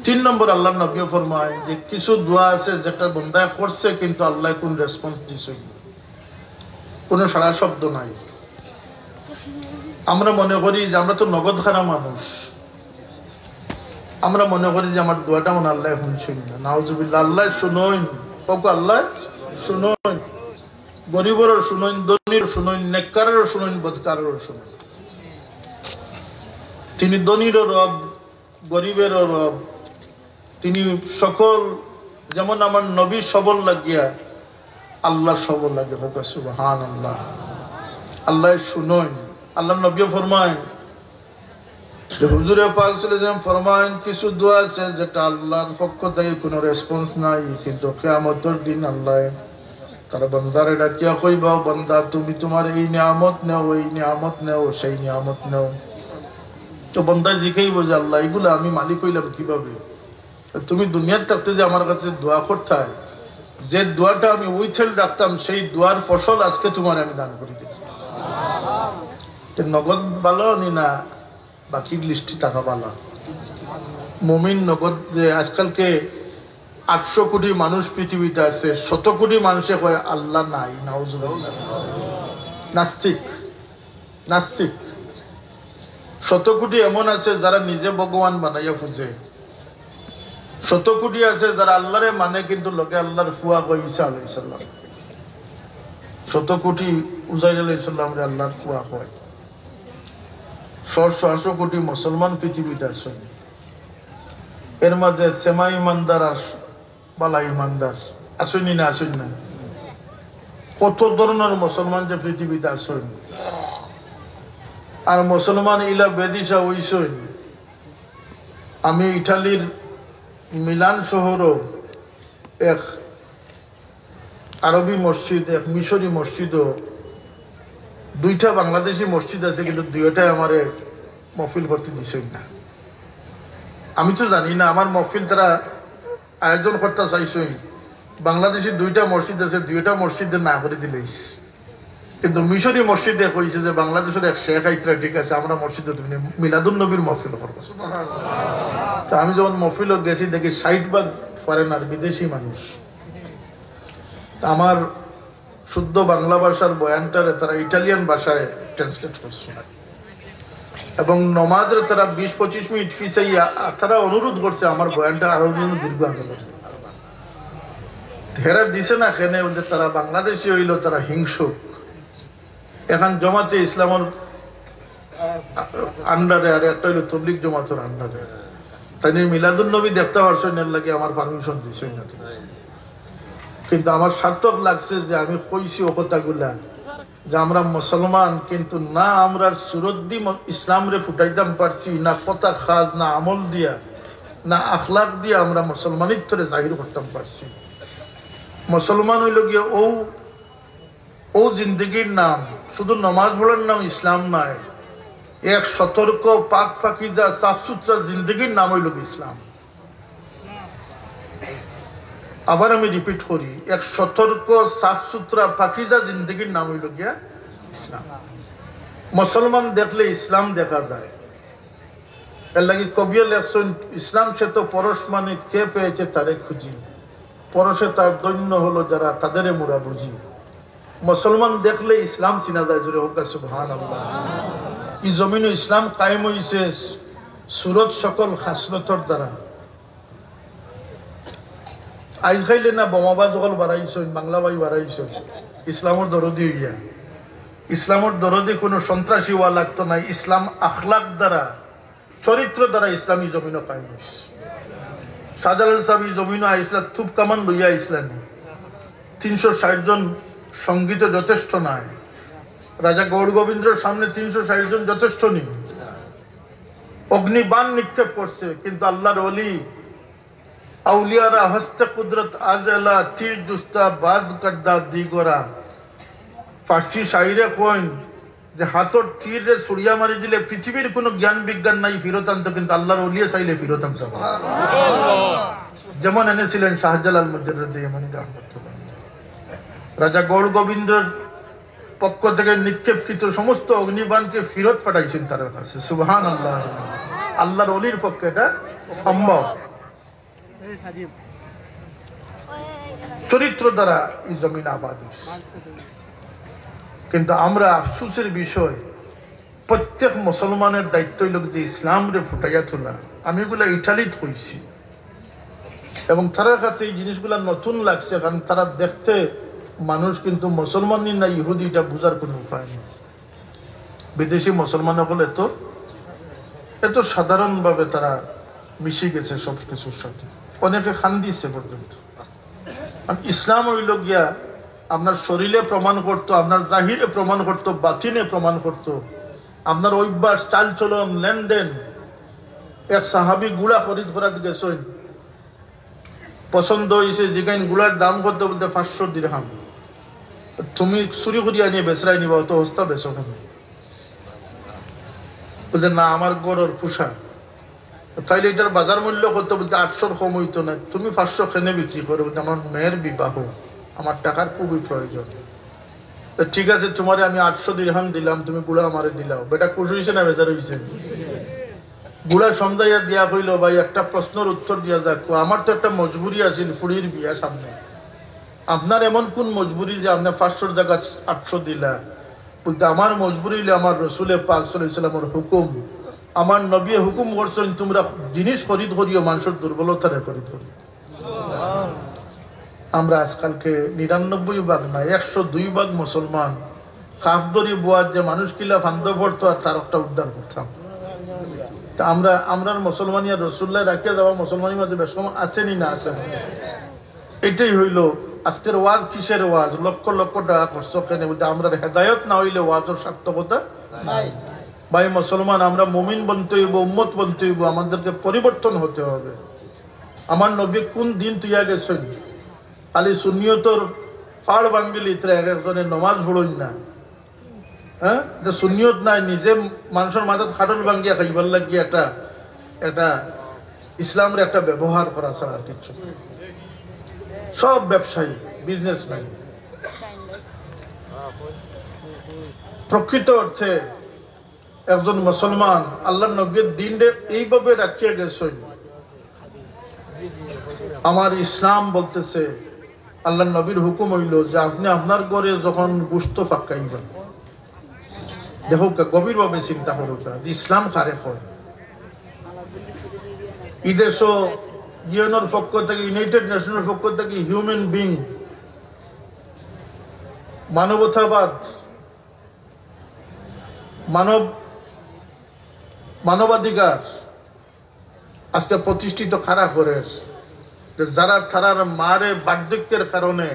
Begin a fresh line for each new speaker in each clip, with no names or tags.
তিন নম্বর আল্লাহ নবী ফরমায় যে কিছু দোয়া আছে যেটা বান্দা করছে কিন্তু আল্লাহ কোন রেসপন্স দিছে, কোনো সাড়া শব্দ নাই। আমরা মনে করি যে আমরা তো নগদ খানা মানুষ, আমরা মনে করি যে আমার দোয়াটা মনে আল্লাহ শুনছেন না। নাউজুবিল্লাহ, আল্লাহ শুনইন, আল্লাহ শুনইন, গরিবেরও শুনইন, ধনীর শুনইন, নেককারেরও শুনইন, বদকারেরও শুনইন। তিনি ধনীরও রব, গরিবেরও রব, তিনি সকল। যেমন আমার নবী সবল লাগিয়া আল্লাহ সবল লাগে, হোক সুবহানাল্লাহ। আল্লাহ শুনইন। আল্লাহ নবী ফরমায়, হুজুরে পাক সাল্লাল্লাহু আলাইহি ওয়াসাল্লাম ফরমায় কিছু দোয়া আছে যেটা আল্লাহর পক্ষ থেকে কোনো রেসপন্স নাই, কিন্তু কিয়ামতের দিন আল্লাহ তার বান্দারে ডাকিয়া কইবা, বান্দা তুমি তোমার এই নিয়ামত নেও, এই নিয়ামত নেও, সেই নিয়ামত নেও। তো বান্দা জিজ্ঞাসা যে আল্লাহ এগুলো আমি মালিক হইলাম কিভাবে? তুমি দুনিয়ার থাকতে যে আমার কাছে দোয়া করতে, যে দোয়াটা আমি উইথেল রাখতাম সেই দোয়ার ফসল আজকে তোমার আমি দান করে দিই। নগদ ভালো নি না বাকি লিস্টি টাকা ভালো? মুমিন নগদ। আজকালকে 800 কোটি মানুষ পৃথিবীতে আছে, 100 কোটি মানুষে কয় আল্লাহ নাই, নাউজুবিল্লাহ। নাস্তিক, নাস্তিক। 100 কোটি এমন আছে যারা নিজে ভগবান বানাইয়া খুঁজে, 100 কোটি আছে যারা আল্লাহরে মানে কিন্তু লোকে আল্লাহর ফুয়া কয় ঈসা আলাইহিস সালাম। 100 কোটি উজাইর আলাইহিস সালাম রে আল্লাহর ফুয়া কয়। 100 কোটি মুসলমান পৃথিবীতে আছে, এর মাঝে সেমা ইমানদার আর বালা ইমানদার আসেনি না, আসেন না? কত ধরনের মুসলমান যে পৃথিবীতে আসেন। আর মুসলমান ইলা বেদিশা হইছেন। আমি ইটালির মিলান শহরও এক আরবি মসজিদ, এক মিশরি মসজিদও, 2টা বাংলাদেশি মসজিদ আছে, কিন্তু 2টাই আমারে মহফিল করতে দিছেন না। আমি তো জানি না, আমার মহফিল তারা আয়োজন করতে চাইছেন। বাংলাদেশি 2টা মসজিদ আছে, 2টা মসজিদে না করে দিলেই, কিন্তু মিশরি মসজিদে কইছে যে বাংলাদেশের এক শেখ আইত্রা ঠিক আছে, আমরা মসজিদে তুমি মিলাদুন নবীর মহফিল করবো। তো আমি যখন মহফিল গেছি দেখি 60% ফরেনার, বিদেশি মানুষ। আমার শুদ্ধ বাংলা ভাষার বয়ানটারে তারা ইটালিয়ান ভাষায় ট্রান্সলেট করছে, এবং নমাজের তারা 20-25 মিনিট ফিসাইয়া তারা অনুরোধ করছে আমার বয়ানটা আরো যেন দীর্ঘ আন্দোলন হেরা দিছে না। কেন? তারা বাংলাদেশি হইল, তারা হিংসুক। এখন জমাতে ইসলামের আন্ডারে, আর একটা হইল তবলিগ জমাতের আন্ডারে। তাই মিলাদুন নবী দেখতে পারছেন, এর লাগে আমার পারমিশন দিছেন না। কিন্তু আমার সার্থক লাগছে যে আমি কইছি ও কথাগুলা যে আমরা মুসলমান, কিন্তু না আমরা সুরত দি ইসলাম রে ফুটাইতাম পারছি, না কথা খাজ, না আমল দিয়া, না আখলাক দিয়া আমরা মুসলমানিত্বরে জাহির করতাম পারছি। মুসলমান হইল গিয়ে ও জিন্দগির নাম, শুধু নমাজ পড়ার নাম ইসলাম নয়, এক সতর্ক পাক পাকিজা সাফ সুতরা জিন্দগির নাম হইল ইসলাম। আবার আমি রিপিট করি, এক সতর্ক সাফ সুতরা পাকিজা জিন্দগির নাম হইল গিয়া ইসলাম। মুসলমান দেখলে ইসলাম দেখা যায়। এর লাগে কবিয়া লেখছেন, ইসলাম সে তো পরশ মানে কে পেয়েছে তারে খুঁজি, পরশে তার দৈন্য হলো যারা তাদের মোরা বুঝি। মুসলমান দেখলে ইসলাম চিনা যায়, জোরে হোক সুবহানাল্লাহ। এই জমিনে ইসলাম কায়েম হইছে সুরত সকল খাসলতর দ্বারা। আইজ খাইলে না বোমাবাজ সকল বাড়াইছেন, বাংলা বাই বাড়াইছেন, ইসলামের দরদি হইয়া। ইসলামের দরদি কোনো সন্ত্রাসী হওয়া লাগতো না। ইসলাম আখলাক দ্বারা, চরিত্র দ্বারা ইসলামী জমিন কায়েম হইছে। শাহজালাল সাহেব এই জমিন আইসলা থুপ কামান লইয়া আইসলেন। 360 জন সঙ্গীত যথেষ্ট নয়। রাজা গৌর গোবিন্দের সামনে 360 জন যথেষ্ট নেই। অগ্নিবাণ নিক্ষেপ করছে, কিন্তু আল্লাহর ওলি আউলিয়ারা হস্তে কুদরত আজলা তীর দুস্তা বাজ কাদ্দা দিগরা। ফার্সি শাইরে কইন যে হাতর তীর রে ছুড়িয়া মারি দিলে পৃথিবীর কোনো জ্ঞান বিজ্ঞান নাই ফিরত আনতো, কিন্তু আল্লাহর ওলিয়া চাইলে ফিরত আনতো। যেমন এনেছিলেন শাহজালাল মুজাদ্দিদ ইয়ামানি রাহমাতুল্লাহ। রাজা গৌর গোবিন্দের পক্ষ থেকে নিক্ষেপকৃত সমস্ত অগ্নিবাণকে ফিরত পাঠাইছেন তার কাছে। সুবহানাল্লাহ। আল্লাহর ওলির পক্ষে এটা সম্ভব। চরিত্র দ্বারা এই জমিন আবাদ হয়েছে। কিন্তু আমরা আফসোসের বিষয়, প্রত্যেক মুসলমানের দায়িত্ব হইল যে ইসলাম রে ফুটাইয়া তোলা। আমি এগুলা ইটালিত হয়েছি এবং তার কাছে এই জিনিসগুলা নতুন লাগছে, কারণ তারা দেখতে মানুষ কিন্তু মুসলমানই না ইহুদি, এটা বোঝার কোনো উপায় নেই। বিদেশি মুসলমান হলে এত সাধারণভাবে তারা মিশে গেছে সব কিছুর সাথে, অনেকে খান দিচ্ছে পর্যন্ত। ইসলাম হইল গিয়া আপনার শরীরে প্রমাণ করতো, আপনার জাহিরে প্রমাণ করতো, বাতিনে প্রমাণ করতো, আপনার অভ্যাস, চাল চলন, লেনদেন। এক সাহাবি গুড়া খরিদ করাতে গেছেন, পছন্দ হয়েছে, যেখানে গুড়ার দাম করতে বলতে 500 দিরহাম। তুমি চুরি করিয়া নিয়ে বেচরাই নিবা, অত হস্তা বেচো কেন? বলতে না, আমার গরুর পোষা। তাইলে এটার বাজার মূল্য করতে বলতে 800 কম হইতো না, তুমি 500 খেনে বিক্রি করো। বলতে আমার মেয়ের বিবাহ, আমার টাকার খুবই প্রয়োজন। ঠিক আছে, তোমারে আমি 800 দিরহাম দিলাম, তুমি গুড়া আমারে দিলাও। বেটা খুশি হয়েছে না বেজার হয়েছে? গুড়া সমঝাইয়া দিয়া কইল, ভাই একটা প্রশ্নের উত্তর দিয়া যাক, আমার তো একটা মজবুরি আছিল, ফুড়ির বিয়া সামনে। আপনার এমন কোন মজবুরি যে আপনার 500 জায়গা 800 দিলা? বলতে আমার মজবুরি হইলে আমার রসুলে পাক সাল্লাল্লাহু আলাইহি ওয়াসাল্লামের হুকুম, আমার নবী হুকুম করছেন তোমরা জিনিস খরিদ করিও মানুষের দুর্বলতারে খরিদ করি। আমরা আজকালকে 99% না 102% মুসলমান কাফদরি বুয়ার যে মানুষ কিলা ফান্দ পড়তো আর তার একটা উদ্ধার করতাম। আমরা মুসলমানিয়া রসুল্লাহ রাখিয়া যাওয়া মুসলমানের মাঝে বেশম আসেনি না আসেন? এটাই হইল আজকের ওয়াজ। কিসের ওয়াজ? লক্ষ লক্ষ টাকা খরচ কেন? বলতে আমরা হেদায়ত না হইলে ওয়াজের সার্থকতা নাই। ভাই মুসলমান, আমরা মুমিন বনতে হইব, উম্মত বনতে হইব, আমাদেরকে পরিবর্তন হতে হবে। আমার নবী কোন দিন তুইয়া গেছেন? খালি সুন্নিয়তর ফাড় ভাঙ্গিলি একজনের নমাজ পড়ুন না, হ্যাঁ? সুন্নিয়ত নাই, নিজে মানুষের মাথার খাটল ভাঙ্গিয়া খাইবার লাগিয়ে একটা ইসলামের একটা ব্যবহার করা ছাড়া কিছু। সব ব্যবসায়ী, বিজনেসম্যান। প্রকৃত অর্থে একজন মুসলমান আল্লাহ নবীর দিনটা এইভাবে রাখিয়া গেছেন। আমার ইসলাম বলতেছে, আল্লাহ নবীর হুকুম হইল যে আপনি আপনার ঘরে যখন গোশত পাকাইবেন, দেখো গভীর ভাবে চিন্তা করো ইসলাম কারে হয়। ইদেশ ইউএনএর পক্ষ থেকে, ইউনাইটেড নেশনের পক্ষ থেকে হিউম্যান বিং, মানবতাবাদ, মানবাধিকার আজকে প্রতিষ্ঠিত খারাপ করে, যারা তারার মারে বার্ধক্যের কারণে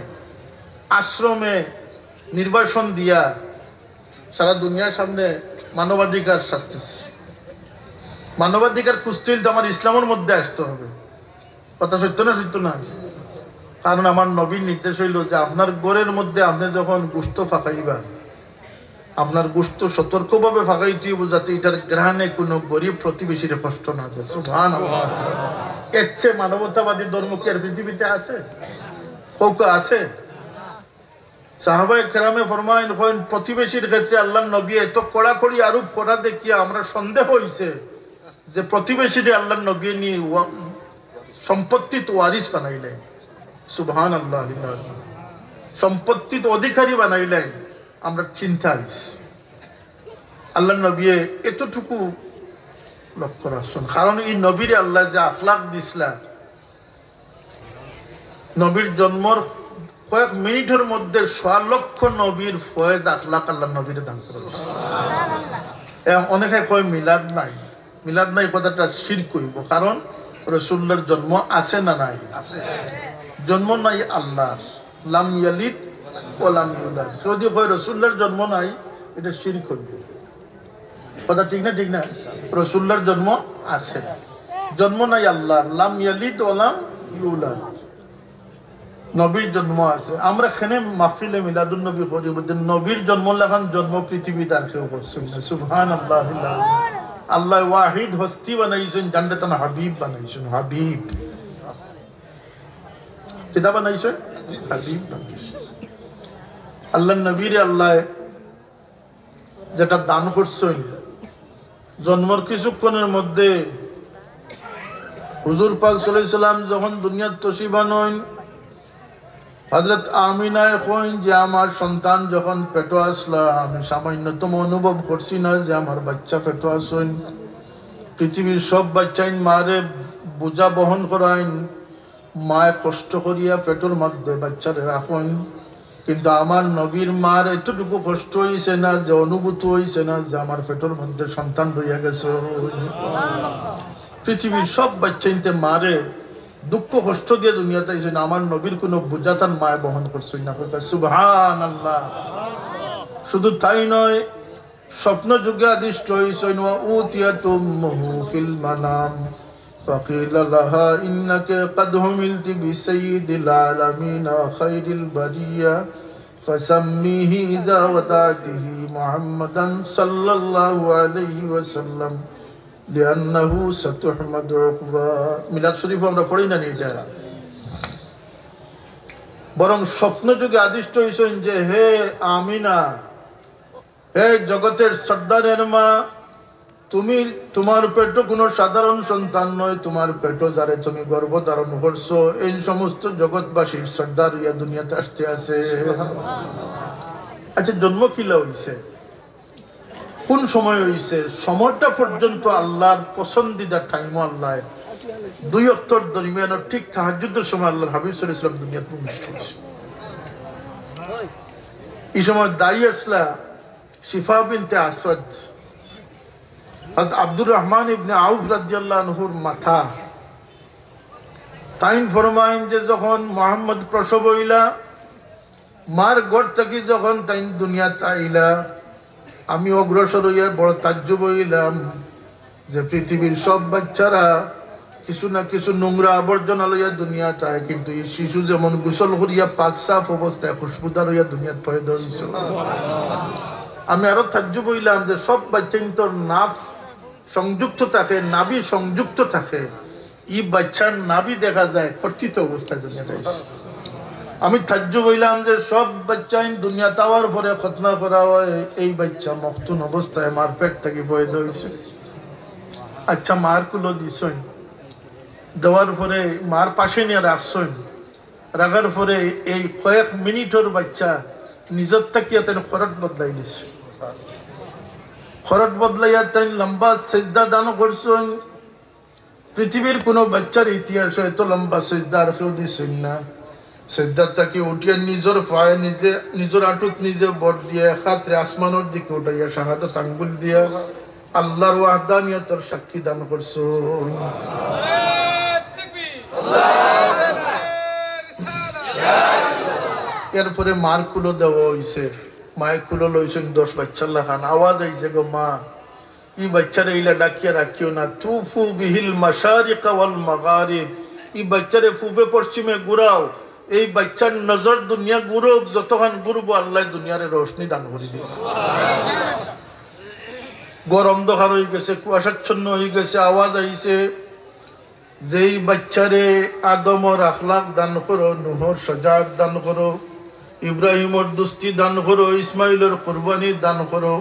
আশ্রমে নির্বাসন দিয়া সারা দুনিয়ার সামনে মানবাধিকার শাস্তিছে। মানবাধিকার খুঁজতে হলে তো আমার ইসলামের মধ্যে আসতে হবে। কথা সত্য না? সত্য না? কারণ আমার নবীর নির্দেশ হইল যে আপনার ঘরের মধ্যে আপনি যখন গোশত ফাঁকাইবা, আপনার গোশত সতর্কভাবে ফাঁকাইতে হইব, যাতে এটার গ্রহণে কোনো গরিব প্রতিবেশীর কষ্ট না দেয়। সুবহানাল্লাহ। এর চেয়ে মানবতাবাদী ধর্ম কি আর পৃথিবীতে আছে? কৌকা আছে? সাহাবায়ে কেরামে ফরমায়েন, প্রতিবেশীর ক্ষেত্রে আল্লাহ নবী এত কড়াকড়ি আরোপ করা দেখিয়া আমরা সন্দেহ হইছে যে প্রতিবেশীরে আল্লাহ নবী নিয়ে সম্পত্তির ওয়ারিস বানাইলেন। সুবহানাল্লাহ। সম্পত্তির অধিকারী বানাইলেন। আমরা চিন্তা হইছি আল্লাহ নবী এতটুকু লক্ষ্য রাখছেন, কারণ এই নবীরে আল্লাহ যে আখলাক দিসলা, নবীর জন্মর কয়েক মিনিটের মধ্যে 1.5 লক্ষ নবীর ফয়েজ আখলাক আল্লাহ নবীরে দান করেছে। অনেকে কয় মিলাদ নাই। মিলাদ নাই কথাটা শিরক হইব, কারণ রাসূলুল্লাহর জন্ম আছে না নাই? জন্ম নাই আল্লাহর, লাম ইয়ালিদ ওয়া লাম ইউলাদ। যদি কয় রাসূলুল্লাহর জন্ম নাই, এটা শিরক হইব। কথা ঠিক না? ঠিক না? রাসূলুল্লাহর জন্ম আছে, জন্ম নাই আল্লাহর, লাম ইয়ালিদ ওয়া লাম ইউলাদ। নবীর জন্ম আছে। আমরা এখানে মাহফিলে মিলাদুন নবী করি, নবীর জন্ম লাগান জন্ম পৃথিবীতে আর কেউ করছেন না। সুবহানাল্লাহ। আল্লাহ ওয়াহিদ হস্তি বানাইছেন, জান্নাতান হাবিব বানাইছেন। হাবিব কিতা বানাইছেন? হাবিব বানাইছেন। আল্লাহ নবীর আল্লাহ যেটা দান করছেন, জন্মর কিছুক্ষণের মধ্যে হুজুর পাক সাল্লাল্লাহু আলাইহি সাল্লাম যখন দুনিয়াত তশরিফ আনেন, হযরত আমিনায় কইন যে আমার সন্তান যখন পেটে আসলা আমি সামান্যতম অনুভব করছি না যে আমার বাচ্চা পেটে আসেন। পৃথিবীর সব বাচ্চাই মারে বোঝা বহন করাইন, মায় কষ্ট করিয়া পেটের মধ্যে বাচ্চারে রাখেন, কিন্তু আমার নবীর মার এতটুকু কষ্ট হইছে না, যে অনুভূতি হইছে না যে আমার পেটের মধ্যে সন্তান রইয়া গেছে। পৃথিবীর সব বাচ্চাইতে মারে দুঃখ কষ্ট দিয়ে দুনিয়াতে আইছে না, আমার নবীর কোনো বোঝা তার মায় বহন করছে না। সুবহানাল্লাহ। শুধু তাই নয়, স্বপ্ন যুগে আদিষ্ট হইছেন ওয়া উতিয়াতুমহু ফিল মানাম ফাকিলা লাহা ইন্নাকা ক্বাদ হুমিলতি বিসাইয়্যিদিল আলামিন ওয়া খায়রিল বারিয়া ফাসাম্মিহি ইযা ওয়াদাতিহি মুহাম্মাদান সাল্লাল্লাহু আলাইহি ওয়াসাল্লাম লিআন্নাহু সাতুহমাদু উকবা। মিলাদ শরীফ আমরা পড়ি না এটা, বরং স্বপ্ন যুগে আদিষ্ট হইছেন যে হে আমিনা, হে জগতের সর্দারের মা, তুমি তোমার পেটে কোনো সাধারণ সন্তান নয়, তোমার পেটে যারে তুমি গর্ভ ধারণ করছো এই সমস্ত জগৎবাসীর সর্দার ইয়া দুনিয়াতে আসতে আছে। আচ্ছা, জন্ম কিলা হইছে, কোন সময় হইছে? সময়টা পর্যন্ত আল্লাহর পছন্দিদা টাইম। আল্লাহ দুই অক্তর দরমিয়ান ঠিক তাহাজ্জুদের সময় আল্লাহর হাবিব সাল্লাল্লাহু আলাইহি ওয়াসাল্লাম দুনিয়াতে মুমিষ্ট হইছে। এই সময় দায়ী আসলা শিফা বিনতে আসাদ, আব্দুর রহমান ইবনে আউফ রাদিয়াল্লাহু আনহুর মাথা তাইন ফরমাইন যে যখন মুহাম্মদ প্রসব হইলা, মার ঘর থেকে যখন তাইন দুনিয়াতে আইলা, আমি অগ্রসর হইয়া বড় তাজ্জুব হইলাম যে পৃথিবীর সব বাচ্চারা কিছু না কিছু নোংরা আবর্জনা লইয়া দুনিয়াতে আয়, কিন্তু এই শিশু যেমন গোসল করিয়া পাক সাফ অবস্থায় খুশবুদার হইয়া দুনিয়াতে পয়দা হইছে। আমি আরো তাজ্জুব হইলাম যে সব বাচ্চা তোর নাভ সংযুক্ত থাকে, নাভি সংযুক্ত থাকে, এই বাচ্চার নাভি দেখা যায় কর্তিত অবস্থায় দুনিয়াতে আইছে। আমি তাজ্জুব হইলাম যে সব বাচ্চাই দুনিয়াতে আওয়ার পরে খতনা করা হয়, এই বাচ্চা মখতুন অবস্থায় মার পেট থেকে পয়দা হইছে। আচ্ছা, মার কুলো দিছই, দেওয়ার পরে মার পাশে নিয়ে রাখছই, রাখার পরে এই কয়েক মিনিটের বাচ্চা নিজের তাকিয়া তেন খরচ বদলাই দিছে। খরচ বদলাইয়া তাই লম্বা সেজদা দান করছেন। পৃথিবীর কোন বাচ্চার ইতিহাসে এত লম্বা সেজদা আর কেউ দিছেন না। সেজদা তাকে উঠিয়া নিজের পায়ে নিজে, নিজের আঁটুত নিজে বর দিয়ে খাতরে আসমানের দিকে উঠাইয়া শাহাদাত আঙ্গুল দিয়া আল্লাহর ওয়াহদানিয়তের সাক্ষী দান করছেন। এরপরে মার কুলো দেওয়া হয়েছে, মায়ের কুলো লইছেন 10 বাচ্চার লাখান। আওয়াজ আইছে গো মা, ই বাচ্চারে ইলা ডাকিয়া রাখিও না, তুফু বিহিল মাশারিক ওয়াল মাগারিব, ই বাচ্চারে পূবে পশ্চিমে ঘুরাও, এই বাচ্চার নজর দুনিয়া ঘুরুক, যতক্ষণ ঘুরবো আল্লাহ দুনিয়ারে রোশনি দান করে দিবে। গরম অন্ধকার হয়ে গেছে, কুয়াশাচ্ছন্ন হয়ে গেছে। আওয়াজ আইছে যেই বাচ্চারে আদমর আখলাক দান করো, নুহর সজাত দান করো, ইব্রাহিমর দুস্তি দান করো, ইসমাইলের কুরবানি দান করো,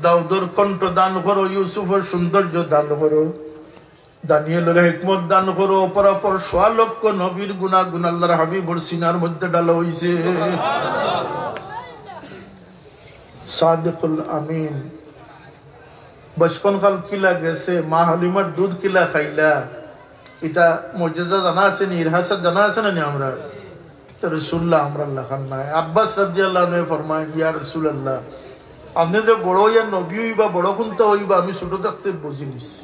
দাউদের কণ্ঠ দান করো, ইউসুফের সৌন্দর্য দান করো, দানিয়েলের হিকমত দান করো, অপরাপর 100 লক্ষ নবীর গুনাহগুন আল্লাহর হাবিবর সিনার মধ্যে ডালা হইছে। সাদিকুল আমিন বচপন কাল কিলা গেছে, মা হালিমার দুধ কিলা খাইলা, এটা মুজিজা জানা আছে নি, ইরহাসাত জানা আছে না? আমরা তো রাসূলুল্লাহ আমরা লাখান নাই। আব্বাস রাদিয়াল্লাহু আনহু ফরমায়, ইয়া রাসূলুল্লাহ, আপনি যে বড় ইয়া নবী হইবা, বড় কোনটা হইবা আমি ছোট থাকতে বুঝি নিছি।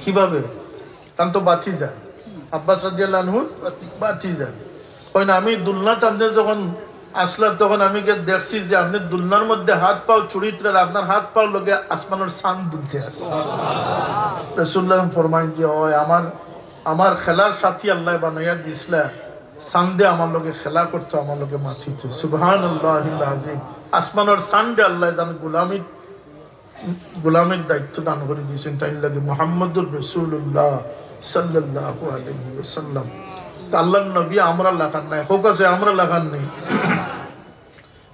কিভাবে? তান তো বাতি যায়। আব্বাস রাদিয়াল্লাহু আনহু বাতি যায়। কই না, আমি দুলনাতে আপনি যখন আসলাম তখন আমি দেখছি যে আপনি দুলনার মধ্যে হাত পাও চুরিত্রে, আপনার হাত পাও লগে আসমানের সান দুলতে আছে। রাসূলুল্লাহ ফরমায় যে ওই আমার খেলার সাথী আল্লাহ বানাইয়া দিছিলা, সান্দে আমার লগে খেলা করতো, আমার লগে মাথিত। সুবহানাল্লাহিল আযীম। আসমানের সান্দে আল্লাহ জান গোলামের দায়িত্ব দান করে দিয়েছেন, তাই লাগে মুহাম্মদুর রাসূলুল্লাহ সাল্লাল্লাহু আলাইহি ওয়াসাল্লাম। আল্লাহর নবী আমরা লাগান নাই, হোক আছে আমরা লাগান নেই।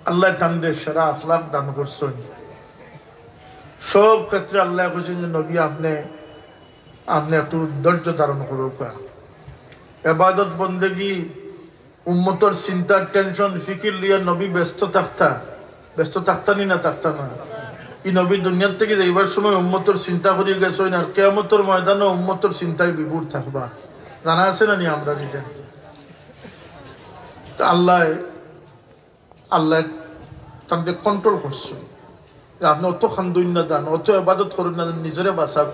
আল্লাহ তাদের সেরা আখলাক দান করছেন। সব ক্ষেত্রে আল্লাহ বলছেন যে নবী আপনি আপনি একটু ধৈর্য ধারণ করুক। ইবাদত বন্দেগী উম্মতর চিন্তার টেনশন ফিকির লিয়া নবী ব্যস্ত থাকতানি না থাকতা না। এই নবী দুনিয়ার থেকে যাইবার সময় উম্মতর চিন্তা করি গেছেন, আর কিয়ামতের ময়দানে উম্মতর চিন্তায় বিভোর থাকবা। জানা আছে না নি আমরা যেটা আল্লাহ তাদের কন্ট্রোল করছে যে আপনি অত খান্দুন না যান, অত ইবাদত করুন না, নিজরে বাঁচাব।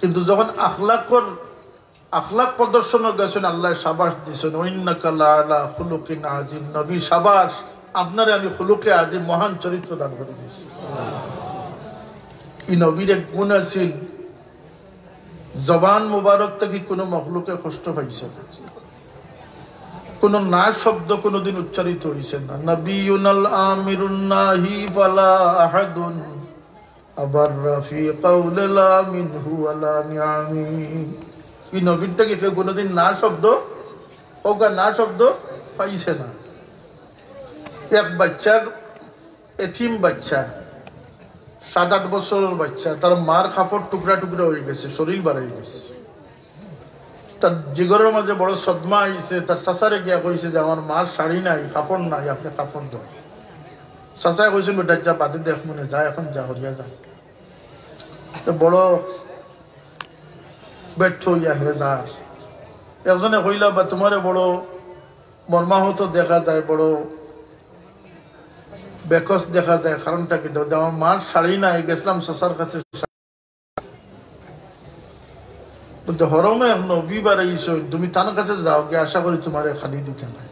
কিন্তু যখন আখলাক প্রদর্শন গেছেন, আল্লাহ সাবাস দিয়েছেন, ইন্নাকা লাআলা খুলুকিন আযীম। নবী সাবাস, আপনারে আমি খুলুকে আযীম, মহান চরিত্র দান করে দিয়েছি। এই নবীর এক গুণ আছিল, জবান মুবারক থেকে কোনো মখলুকে কষ্ট পাইছে না, কোন না শব্দ কোনদিন উচ্চারিত হইছে না। নবিয়ুনাল আমিরুন নাহি ফালা আহাদুন আবাররা ফি কাউলিলা মিনহু ওয়ালা নিআমি। এই নবীর থেকে কেউ কোনদিন না শব্দ পাইছে না। এক বাচ্চার, এতিম বাচ্চা, 7-8 বছরের বাচ্চা, তার মার কাপড় টুকরা টুকরা হয়ে গেছে, শরীর বাড়াই গেছে, তার জিগরের মাঝে বড় সদমা আইছে। তার চাচারে গিয়া কইছে যে আমার মার শাড়ি নাই, কাপড় নাই, আপনি কাপড় দেন। চাচাই কইছেন বেটা যা বাদে দেখ, মনে যা, এখন যা হরিয়া যা। বড় ব্যর্থ হইয়া হেজার একজনে কইলা, বা তোমারে বড় মর্মাহত দেখা যায়, বড় বেকস দেখা যায়, কারণটা কি? আমার মার শাড়ি নাই, গেছিলাম চাচার কাছে, হরমে নবী বাড়াইছ, তুমি তার কাছে যাও গিয়ে, আশা করি তোমার খালি দিতে নাই।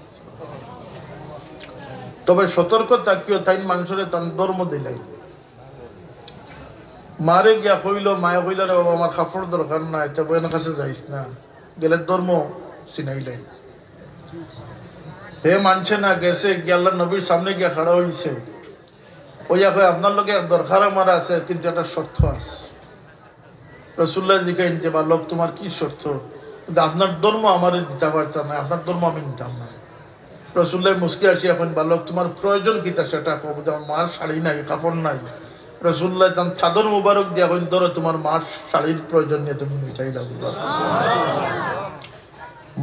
তবে সতর্ক থাকিও, তাই মানুষের তার ধর্ম দিলাই। মারে গিয়া কইল, মায়ে কইল, রে বাবা আমার কাপড় দরকার নাই, তা বইয়ের কাছে যাইস না, গেলে ধর্ম চিনাইলাই। হে মানছে না, গেছে গিয়ে আল্লাহ নবীর সামনে গিয়া খাড়া হইছে, ওইয়া কয় আপনার লোকে দরকার আমার আছে, কিন্তু একটা শর্ত আছে। রাসূলুল্লাহ জিজ্ঞাসা যে বালক তোমার কি শর্ত? আপনার ধর্ম আমার দিতে পারতাম না, আপনার ধর্ম আমি নিতাম না। রাসূলুল্লাহ মুস্কি আসি, এখন বালক তোমার প্রয়োজন কিতা সেটা কব। আমার মার শাড়ি নাই, কাপড় নাই। রাসূলুল্লাহ তার চাদর মুবারক দিয়া কইন, ধরো তোমার মার শাড়ির প্রয়োজন নিয়ে তুমি মিটাই দাও।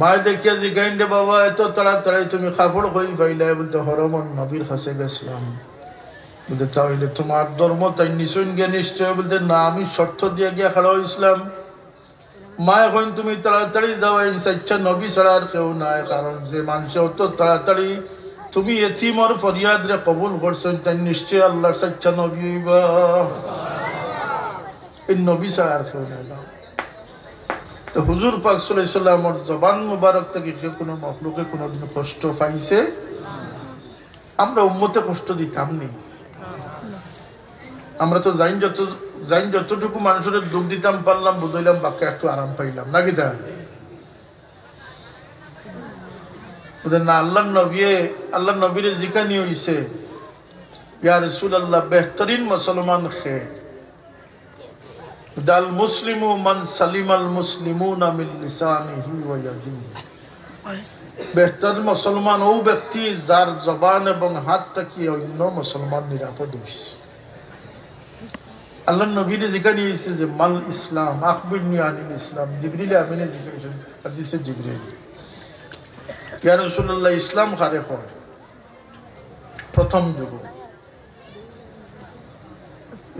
মায় দেখিয়া জিজ্ঞাসা যে বাবা এত তাড়াতাড়ি তুমি কাপড় কই পাইলে? বলতে হরমন নবীর কাছে গেছিলাম। বলতে তাহলে তোমার ধর্ম তাই নিশ্চয় গিয়ে নিশ্চয়? বলতে না, আমি শর্ত দিয়ে গিয়া খাড়া হয়েছিলাম। মা এখন তুমি তাড়াতাড়ি যাওয়া, ইচ্ছা নবী ছাড়া আর কেউ নাই, কারণ যে মানুষ অত তাড়াতাড়ি তুমি এতিমর ফরিয়াদ রে কবুল করছেন, তাই নিশ্চয় আল্লাহর সাচ্চা নবী হইবা, এই নবী ছাড়া আর কেউ নাই। তো হুজুর পাক সাল্লাল্লাহু আলাইহি ওয়াসাল্লামের জবান মুবারক থেকে কেউ কোনো মখলুকে কোনোদিন কষ্ট পাইছে? আমরা উম্মতে কষ্ট দিতাম নি। আমরা তো যতটুকু মানুষের দুঃখ দিতাম পারলাম, বুঝলাম, বাক্যে একটু আরাম পাইলাম নাকি? তা না, আল্লাহ নবীরে জিকানি হইছে, ইয়া রাসূলুল্লাহ বেহতরিন মুসলমান খে দাল মুসলিমু মান সালিমাল মুসলিমুনা মিন লিসানিহি ওয়া ইয়াদিহি। বেহতর মুসলমান ও ব্যক্তি যার জবান এবং হাত থেকে অন্য মুসলমান নিরাপদ হইছে। আল্লাহ নবীরে জিজ্ঞাসা হয়েছে যে মাল ইসলাম, আখবিরনি আনিল ইসলাম। জিবরিল আমিনে জিজ্ঞাসা, হাদিসে জিবরিল, ইয়া রাসূলুল্লাহ ইসলাম কারে কয়? প্রথম যুগ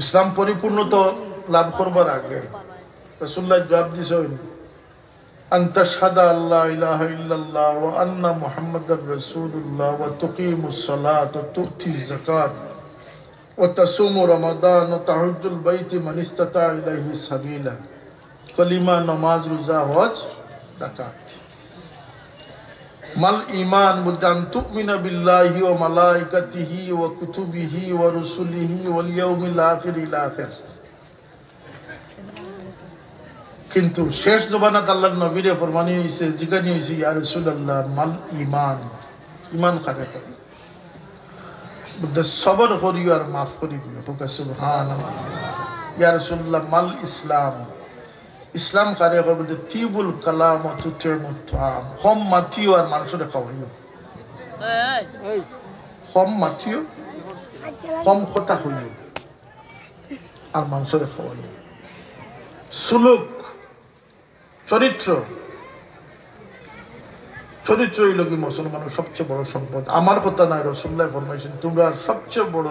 ইসলাম পরিপূর্ণতা লাভ করবার আগে রাসূলুল্লাহ জবাব দিয়েছেন, আনতা শাহাদা আল্লা ইলাহা ইল্লাল্লাহ ওয়া আন্না মুহাম্মাদার রাসূলুল্লাহ ওয়া তুকিমুস সালাত ওয়া তু'তিজ যাকাত وتصوم رمضان وتحج البيت من استطاع إليه سبيلا। কলিমা, নামাজ, রোজা, হজ, যাকাত। মাল ঈমান বলতে আন তুমিনা বিল্লাহি ওয়া মালাইকাতিহি ওয়া কুতুবিহি ওয়া রুসুলিহি ওয়াল ইয়াউমিল আখির ইলা আখির। কিন্তু শেষ জবানাত আল্লাহর নবীরে ফরমানি হইছে, জিজ্ঞাসা হইছে, ইয়া রাসূলুল্লাহ মাল ঈমান, ঈমান কাকে কয়? সবর করিও আর মাফ করি দিও। সুবহানাল্লাহ। ইয়া রাসূলুল্লাহ মাল ইসলাম, ইসলাম কারে কয়? বলতে তিবুল কালাম ওয়া তুতিমুত তাআম, কম মাতিও আর মানুষের খাওয়াইও। কম মাতিও, কম কথা কইও আর মানুষের খাওয়াইও। সুলুক, চরিত্র চরিত্র হইল কি মুসলমানের সবচেয়ে বড় সম্পদ। আমার কথা নাই, রাসূলুল্লাহ ফরমাইছেন তোমরা সবচেয়ে বড়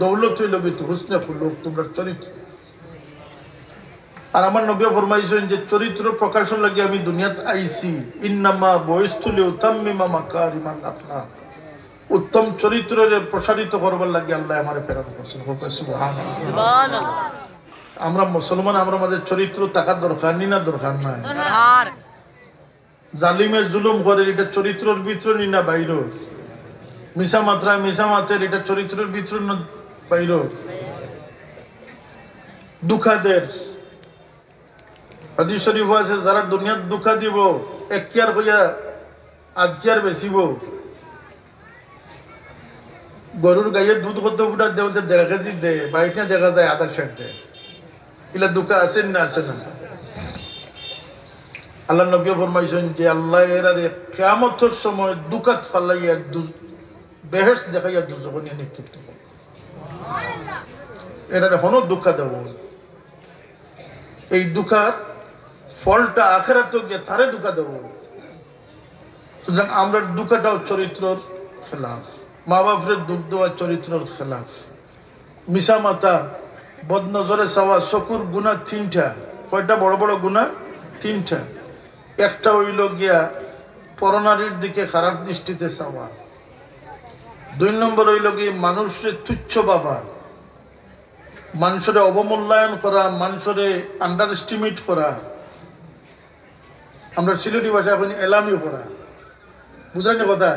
দৌলত হইল কি হুসনে খুলুক, তোমরা চরিত্র। আর আমার নবী ফরমাইছেন যে চরিত্র প্রকাশের লাগি আমি দুনিয়াতে আইছি, ইন্নামা বুইস্তু লিউতাম্মিমা মাকারিমাল আখলাক, উত্তম চরিত্রের প্রসারিত করবার লাগি আল্লাহ আমারে প্রেরণ করেছেন। সুবহানাল্লাহ সুবহানাল্লাহ। আমরা মুসলমান, আমরা আমাদের চরিত্র থাকার দরকার নি না দরকার নাই? দরকার। জালিমে জুলুম করে এটা চরিত্রের ভিতর নি না বাইরে? মিশা মাত্রা মিশা মাতের এটা চরিত্রের ভিতর না বাইরে? দুঃখাদের হাদিস শরীফ আছে যারা দুনিয়ার দুঃখা দিব এক কিয়ার হইয়া আজকিয়ার বেশিব। গরুর গাইয়ে দুধ কত ফুটা দেও 1.5 কেজি দে, বাইরে দেখা যায় আধা সের দেয়। এগুলা দুঃখা আছেন না আছে না? আল্লাহ নবী ফরমাইছেন যে আল্লাহ এরারে কিয়ামতের সময় দুকাত ফালাইয়া বেহেশত দেখাইয়া দুজখে নিয়ে নিক্ষিপ্ত করবে। এরারে হনো দুঃখা দেব। এই দুঃখার ফলটা আখিরাতে গিয়ে তারে দুঃখা দেব। সুতরাং আমরা দুঃখটাও চরিত্রের খেলাফ, মা বাপের দুঃখ দেওয়া চরিত্রের খেলাফ, মিশা মাতা, বদনজরে চাওয়া, চকুর গুণা 3টা। কয়টা বড় বড় গুণা? 3টা। একটা হইল গিয়া পরনারীর দিকে খারাপ দৃষ্টিতে চাওয়া। 2 নম্বর হইল গিয়ে মানুষের তুচ্ছ ভাবা, মানুষের অবমূল্যায়ন করা, মানুষের আন্ডার এস্টিমেট করা। আমরা সিলেটি ভাষা এখন এলামি করা, বুঝলেন কথা?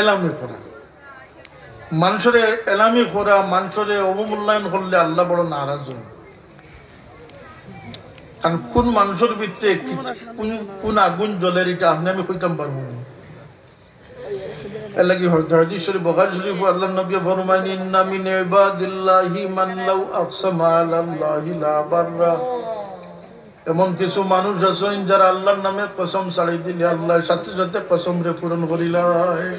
এলামি করা, মানুষের এলামি করা, মানুষের অবমূল্যায়ন করলে আল্লাহ বড় নারাজ হয়। কারণ কোন মানুষের ভিতরে কোন আগুন জ্বলের এটা আপনি আমি কইতাম পারবো না। এর লাগি হাদিস শরীফ বুখারী শরীফ আল্লাহ নবী ফরমায়েন ইন্না মিন ইবাদিল্লাহি মান লাউ আকসামা আলাল্লাহি লা বাররা। এমন কিছু মানুষ আছেন যারা আল্লাহর নামে কসম ছাড়াই দিলে আল্লাহর সাথে সাথে কসম রে পূরণ করিলায়।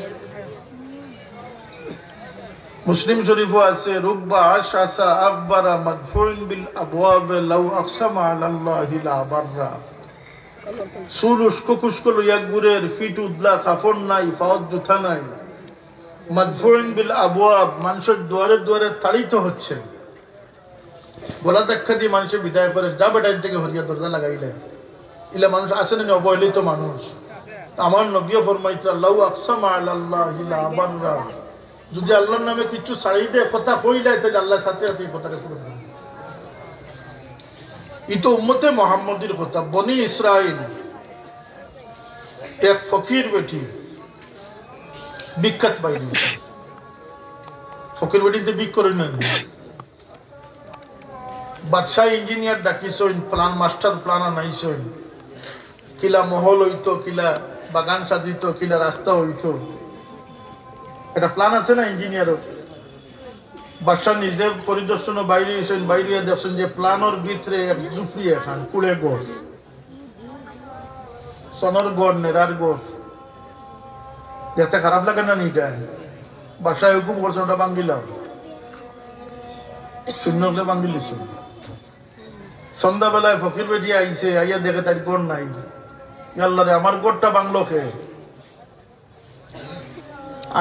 মুসলিম শরীফও আছে রুব্বা আশাসা আকবারা মাদফুইন বিল আবওয়াব লাউ আকসামা আলাল্লাহি লা বাররা। চুল উস্কো খুস্কো লইয়া গুরের, ফিট উদলা, কাপড় নাই, পাওয়ার জুতা নাই। মাদফুইন বিল আবওয়াব, মানুষের দুয়ারে দুয়ারে তাড়িত হচ্ছে। গলা দেখা দিয়ে মানুষের বিদায় করে, যা বেটার থেকে হরিয়া দরজা লাগাইলে। ইলা মানুষ আসে না, অবহেলিত মানুষ। আমার নবী ফরমাইতে লাউ আকসামা আলাল্লাহি লা বাররা, যদি আল্লাহর নামে কিছু ছাড়ি দেয় কথা কইলে তাহলে আল্লাহর সাথে সাথে এই কথাটা পূরণ হবে। ই তো উম্মতে মুহাম্মদীর কথা। বনি ইসরাইল এক ফকির বেটি, বিখ্যাত বাইরে। ফকির বেটিতে বিক করে নেন। বাদশাহ ইঞ্জিনিয়ার ডাকিছেন, প্লান মাস্টার প্লান আনাইছেন, কিলা মহল হইতো, কিলা বাগান সাজিত, কিলা রাস্তা হইতো। এটা প্ল্যান আছে না ইঞ্জিনিয়ারও। বাদশাহ নিজে পরিদর্শন বাইরে এসেছেন, বাইরে দেখছেন যে প্ল্যানের ভিতরে এক জুফরি এখান কুড়ে গড়, সনর গড়, নেরার গড়। দেখতে খারাপ লাগে না নিটা? বাদশাহ হুকুম করছে ওটা ভাঙ্গিলাম, শূন্য ভাঙ্গিলিস। সন্ধ্যাবেলায় ফকির বেটি আইছে, আইয়া দেখে তার গড় নাই। আল্লাহ রে, আমার গড়টা ভাঙলো কে?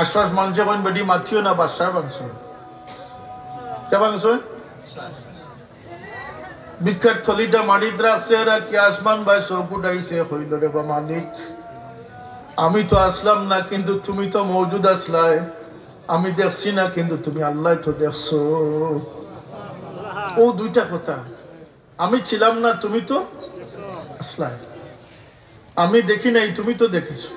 আশ্বাস মানুষে কোন বেটি মাছিও না, বাদশাহ ভাঙছে। কে ভাঙছে? বিখ্যাত থলিটা মাটিতে রাখছে, এরা কি আসমান ভাই চোখ উঠাইছে, হইল রে বা মালিক, আমি তো আসলাম না কিন্তু তুমি তো মৌজুদ আসলাই। আমি দেখছি না কিন্তু তুমি আল্লাহ তো দেখছো। ও দুইটা কথা, আমি ছিলাম না তুমি তো আসলাই, আমি দেখি নাই তুমি তো দেখেছো।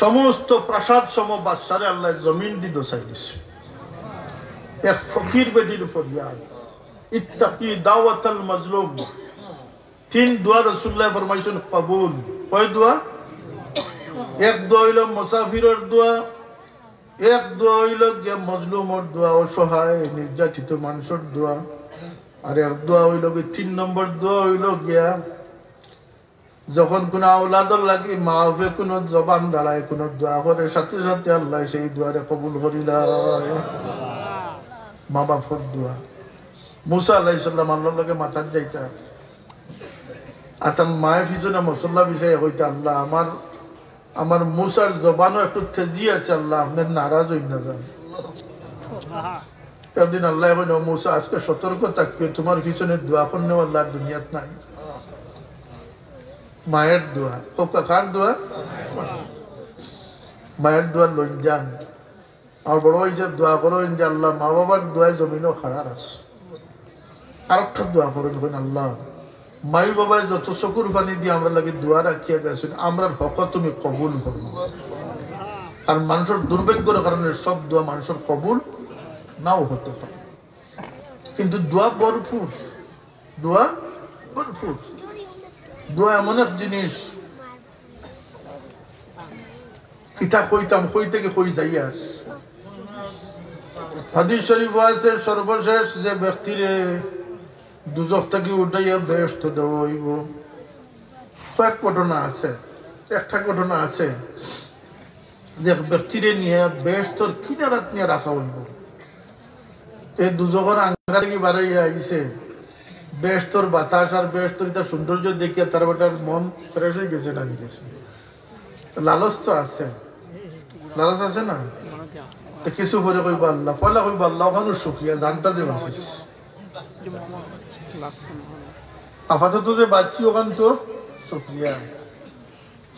সমস্ত প্রাসাদ সম বাদশারে আল্লাহ জমিন দি দোসাই দিছে। এক ফকির বেটির ফরিয়াদ, ইত্তাকি দাওয়াতাল মাজলুম। 3 দোয়া রাসূলুল্লাহ ফরমাইছেন কবুল। কয় দোয়া? এক দোয়া হইল মুসাফিরের দোয়া, এক দোয়া হইল গিয়া মজলুমের দোয়া, অসহায় নির্যাতিত মানুষের দোয়া, আর এক দোয়া হইল 3 নম্বর দোয়া হইল গিয়া যখন কোন আওলাদর লাগে মা হবে কোন জবান দাঁড়ায়, কোন দোয়া করে, সাথে সাথে আল্লাহ সেই দোয়ারে কবুল করিলাম। মা বাপর দোয়া, মুসা আলাইহিস সালাম আল্লাহর লগে মাথার যাইতা আর তার মায়ের পিছনে মশলা বিষয়ে হইতে আল্লাহ আমার মুসার জবানও একটু তেজি আছে আল্লাহ আপনার নারাজ হই না যান একদিন আল্লাহ এখন মুসা আজকে সতর্ক থাকবে তোমার পিছনে দোয়া করনে আল্লাহ দুনিয়াত নাই মায়ের দোয়া ও কাকার দোয়া মায়ের দোয়া লইন যান আর বড় হয়েছে দোয়া করো যে আল্লাহ মা বাবার দোয়ায় জমিনও খাড়ার আছে আর একটা দোয়া করেন আল্লাহ মাই বাবায় যত চকুর পানি দিয়ে আমরা লাগে দোয়া রাখিয়া গেছেন আমরা হক তুমি কবুল করো আর মানুষের দুর্ভাগ্যের কারণে সব দোয়া মানুষের কবুল নাও হতে পারে কিন্তু দোয়া ভরপুর দোয়া ভরপুর দোয়া এমন এক জিনিস কিতা কইতাম কই থেকে কই যাইয়া হাদিস শরীফ আছে সর্বশেষ যে ব্যক্তিরে দুজক থেকে উঠাইয়া বেহেশত দেওয়া হইব কয়েক ঘটনা আছে একটা ঘটনা আছে যে ব্যক্তিরে নিয়ে বেহেশতর কিনারাত নিয়ে রাখা হইব এই দুজকের আঙ্গা থেকে বাড়াইয়া আইছে বেহেশতর বাতাস আর বেহেশতর তার সৌন্দর্য দেখিয়া তার বেটার মন ফ্রেশ হয়ে গেছে না গেছে লালচ তো আছে লালচ আছে না কিছু করে কইব আল্লাহ পয়লা কইব আল্লাহ ওখানে শুকিয়া জানটা যে বাঁচিস আপাতত যে বাচ্চি ওখান তো শুক্রিয়া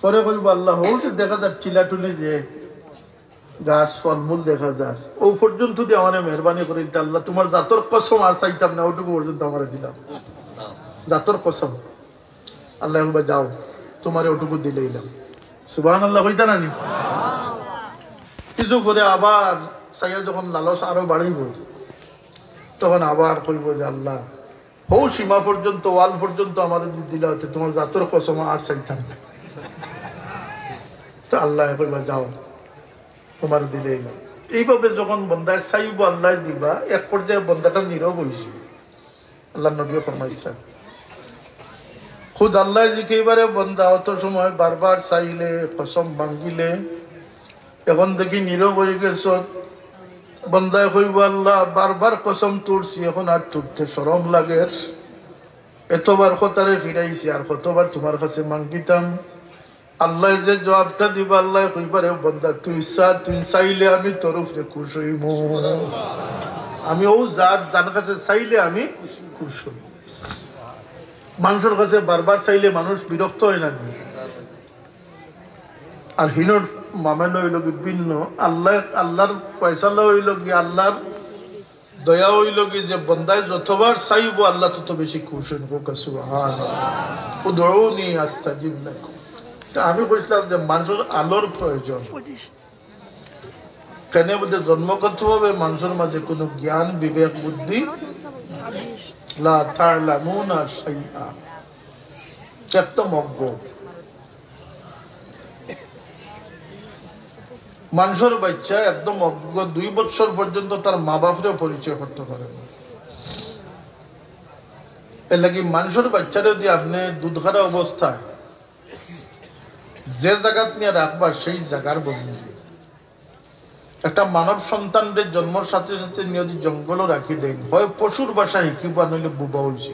পরে কইব আল্লাহ হোক দেখা যাক চিলাটুলি যে গাছ ফলমূল দেখা যায় ও পর্যন্ত দিয়ে আমার মেহরবানি করে দিতে আল্লাহ তোমার জাতর কসম আর চাইতাম না ওটুকু পর্যন্ত আমার দিলাম জাতর কসম আল্লাহ যাও তোমার ওটুকু দিলে দিলাম সুবহানাল্লাহ হইতা না নি কিছু করে আবার চাইয়া যখন লালস আরো বাড়িব তখন আবার কইব যে আল্লাহ হৌ সীমা পর্যন্ত ওয়াল পর্যন্ত আমার দিলে হচ্ছে তোমার জাতর কসম আর চাইতাম না তো আল্লাহ কইবা যাও তোমার দিলে এইভাবে যখন বন্দায় চাইব আল্লাহ দিবা এক পর্যায়ে বন্দাটা নীরব হয়েছে আল্লাহ নবী ফরমাইছেন খুদ আল্লাহ জিকেবারে বন্দা অত সময় বারবার চাইলে কসম ভাঙ্গিলে এখন দেখি নীরব হয়ে গেছ বন্দায় কইব আল্লাহ বারবার কসম তুলছি এখন আর তুলতে শরম লাগে এতবার কতারে ফিরাইছি আর কতবার তোমার কাছে মাঙ্গিতাম আল্লাহ যে জবাবটা দিবা আল্লাহ কইবারে বন্দা তুই চাইলে আমি তোর উপরে খুশ হইব আমি ও যার কাছে চাইলে আমি খুশ হই মানুষের কাছে বারবার চাইলে মানুষ বিরক্ত হয় না আর হিনোর মামেন হইল কি ভিন্ন আল্লাহর ফয়সালা হইল কি আল্লাহর দয়া হইল কি যে বন্দায় যতবার চাইব আল্লাহ তত বেশি খুশ হইব সুবহানাল্লাহ উদউনি আস্তাজিব লাকুম আমি বলছিলাম যে মানুষের আলোর প্রয়োজন কেন বলতে জন্মগত ভাবে মানুষের মাঝে কোনো জ্ঞান বিবেক বুদ্ধি লা তা'লামুনা শাইআ একদম অজ্ঞ মানুষের বাচ্চা একদম অজ্ঞ 2 বছর পর্যন্ত তার মা বাপরে পরিচয় করতে পারে না এর লাগি মানুষের বাচ্চারে যদি আপনি দুধ খারা অবস্থায় যে জায়গা নিয়ে রাখবা সেই জায়গার বন্ধু একটা মানব সন্তানের জন্মের সাথে সাথে নিয়ে যদি জঙ্গলও রাখি দেন হয় পশুর বাসা শিখিবা নইলে বুবা হয়েছে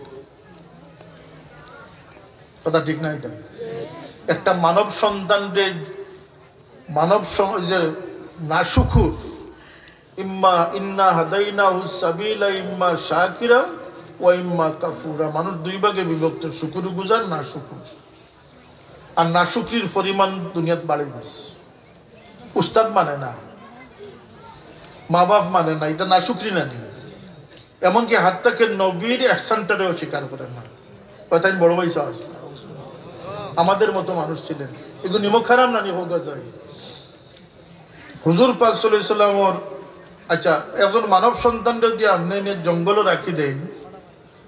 কথা ঠিক না এটা একটা মানব সন্তানের মানব যে নাশুকুর ইম্মা ইন্না হাদাইনাহু সাবিলা ইম্মা শাকিরা ওয়া ইম্মা কাফুরা মানুষ দুই ভাগে বিভক্ত শুকরগুজার নাশুকুর আর নাশুকরির পরিমাণ দুনিয়াত বাড়ে গেছে উস্তাদ মানে না মা বাপ মানে না এটা নাশুকরি না এমনকি হাত থেকে নবীর ইহসানটারেও স্বীকার করে না কথা বড় পয়সা আছে আমাদের মতো মানুষ ছিলেন এগুলো নিমক খারাপ না নিমক যায় হুজুর পাক সাল্লাল্লাহু আলাইহি ওয়াসাল্লাম আচ্ছা একজন মানব সন্তান যদি আপনি জঙ্গলে রাখি দেন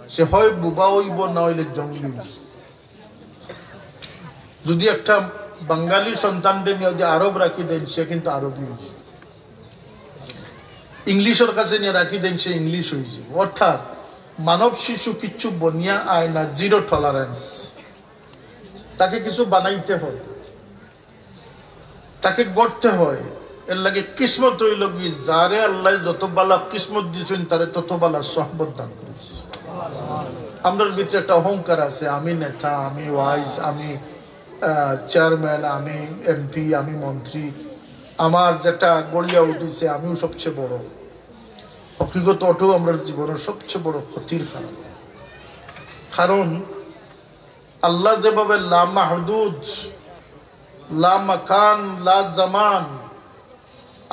সে হয় বুবা হইব না হইলে জঙ্গলি যদি একটা বাঙালি সন্তানদের নিয়ে যদি আরব রাখি দেন সে কিন্তু আরবি হয়েছে ইংলিশের কাছে নিয়ে রাখি দেন সে ইংলিশ হয়েছে অর্থাৎ মানব শিশু কিচ্ছু বনিয়া আয় না জিরো টলারেন্স তাকে কিছু বানাইতে হয় তাকে গড়তে হয় এর লাগে কিসমত হইল কি যারে আল্লাহ যত বালা কিসমত দিয়েছেন তারে তত বালা সহবত দান করেছে আমরার ভিতরে একটা অহংকার আছে, আমি নেতা, আমি ওয়াইজ, আমি চেয়ারম্যান, আমি এমপি, আমি মন্ত্রী, আমার যেটা গড়িয়া উঠেছে আমিও সবচেয়ে বড়। হকিগত ওটাও আমরা জীবনের সবচেয়ে বড় ক্ষতির কারণ। কারণ আল্লাহ যেভাবে লা মাহদুদ, লা মাকান, লা জামান,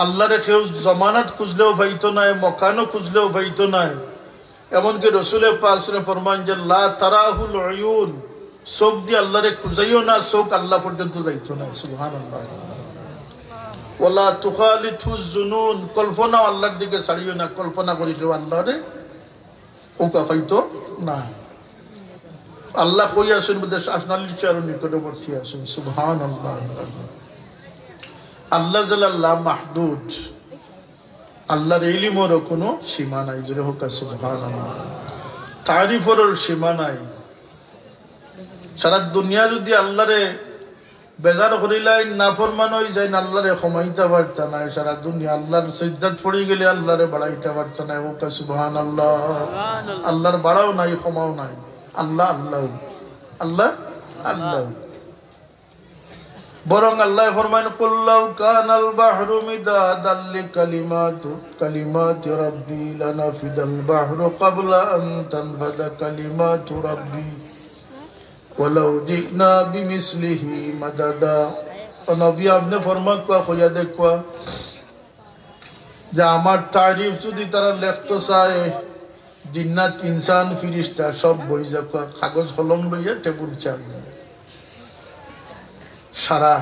আল্লাহরে কেউ জমানাত খুঁজলেও পাইতো নাই, মকানও খুঁজলেও পাইতো নাই। এমনকি রসুলে পাক ফরমান যে লা তারাহুল উয়ুন, চোখ দিয়ে আল্লাহরে খুঁজাইও না, চোখ আল্লাহ পর্যন্ত যাইতো না। সুবহানাল্লাহ। ওয়ালা তুখালিতুজ জুনুন, কল্পনা আল্লাহর দিকে ছাড়িও না, কল্পনা করি কেউ আল্লাহরে ওকা পাইতো না। আল্লাহ কই আসেন বলতে আসনালির চেয়ার নিকটবর্তী আসেন। সুবহানাল্লাহ। আল্লাহ জাল্লাহ মাহদুদ, আল্লাহর ইলমেরও কোনো সীমা নাই। জোরে হোক সুবহানাল্লাহ। তারিফেরও সীমা নাই। সারা দুনিয়া যদি আল্লাহরে বেজার করিলাই, নাফরমান হয়ে যায়, আল্লাহরে ক্ষমাইতে পারত না। সারা দুনিয়া আল্লাহর সিজদাত পড়ে গেলে আল্লাহরে বাড়াইতে পারত না। হোক সুবহানাল্লাহ। আল্লাহর বাড়াও নাই, ক্ষমাও নাই। আল্লাহ আল্লাহ আল্লাহ আল্লাহ। বরং আল্লাহ ফরমান কুল্লাউ কানাল বাহরু মিদাদাল লিকালিমাতি রাব্বি লানাফিদাল বাহরু ক্বাবলা আন তানফাদা কালিমাতু রাব্বি ওয়ালাউ জিনা বিমিসলিহি মাদাদা। নবী আপনি ফরমান কোয়া কইয়া দেখবা যে আমার তারিফ যদি তারা লিখতে চায়, জিন্নাত, ইনসান, ফিরিস্তা সব বই যাবা, কাগজ কলম লইয়া টেবুল চাল সারা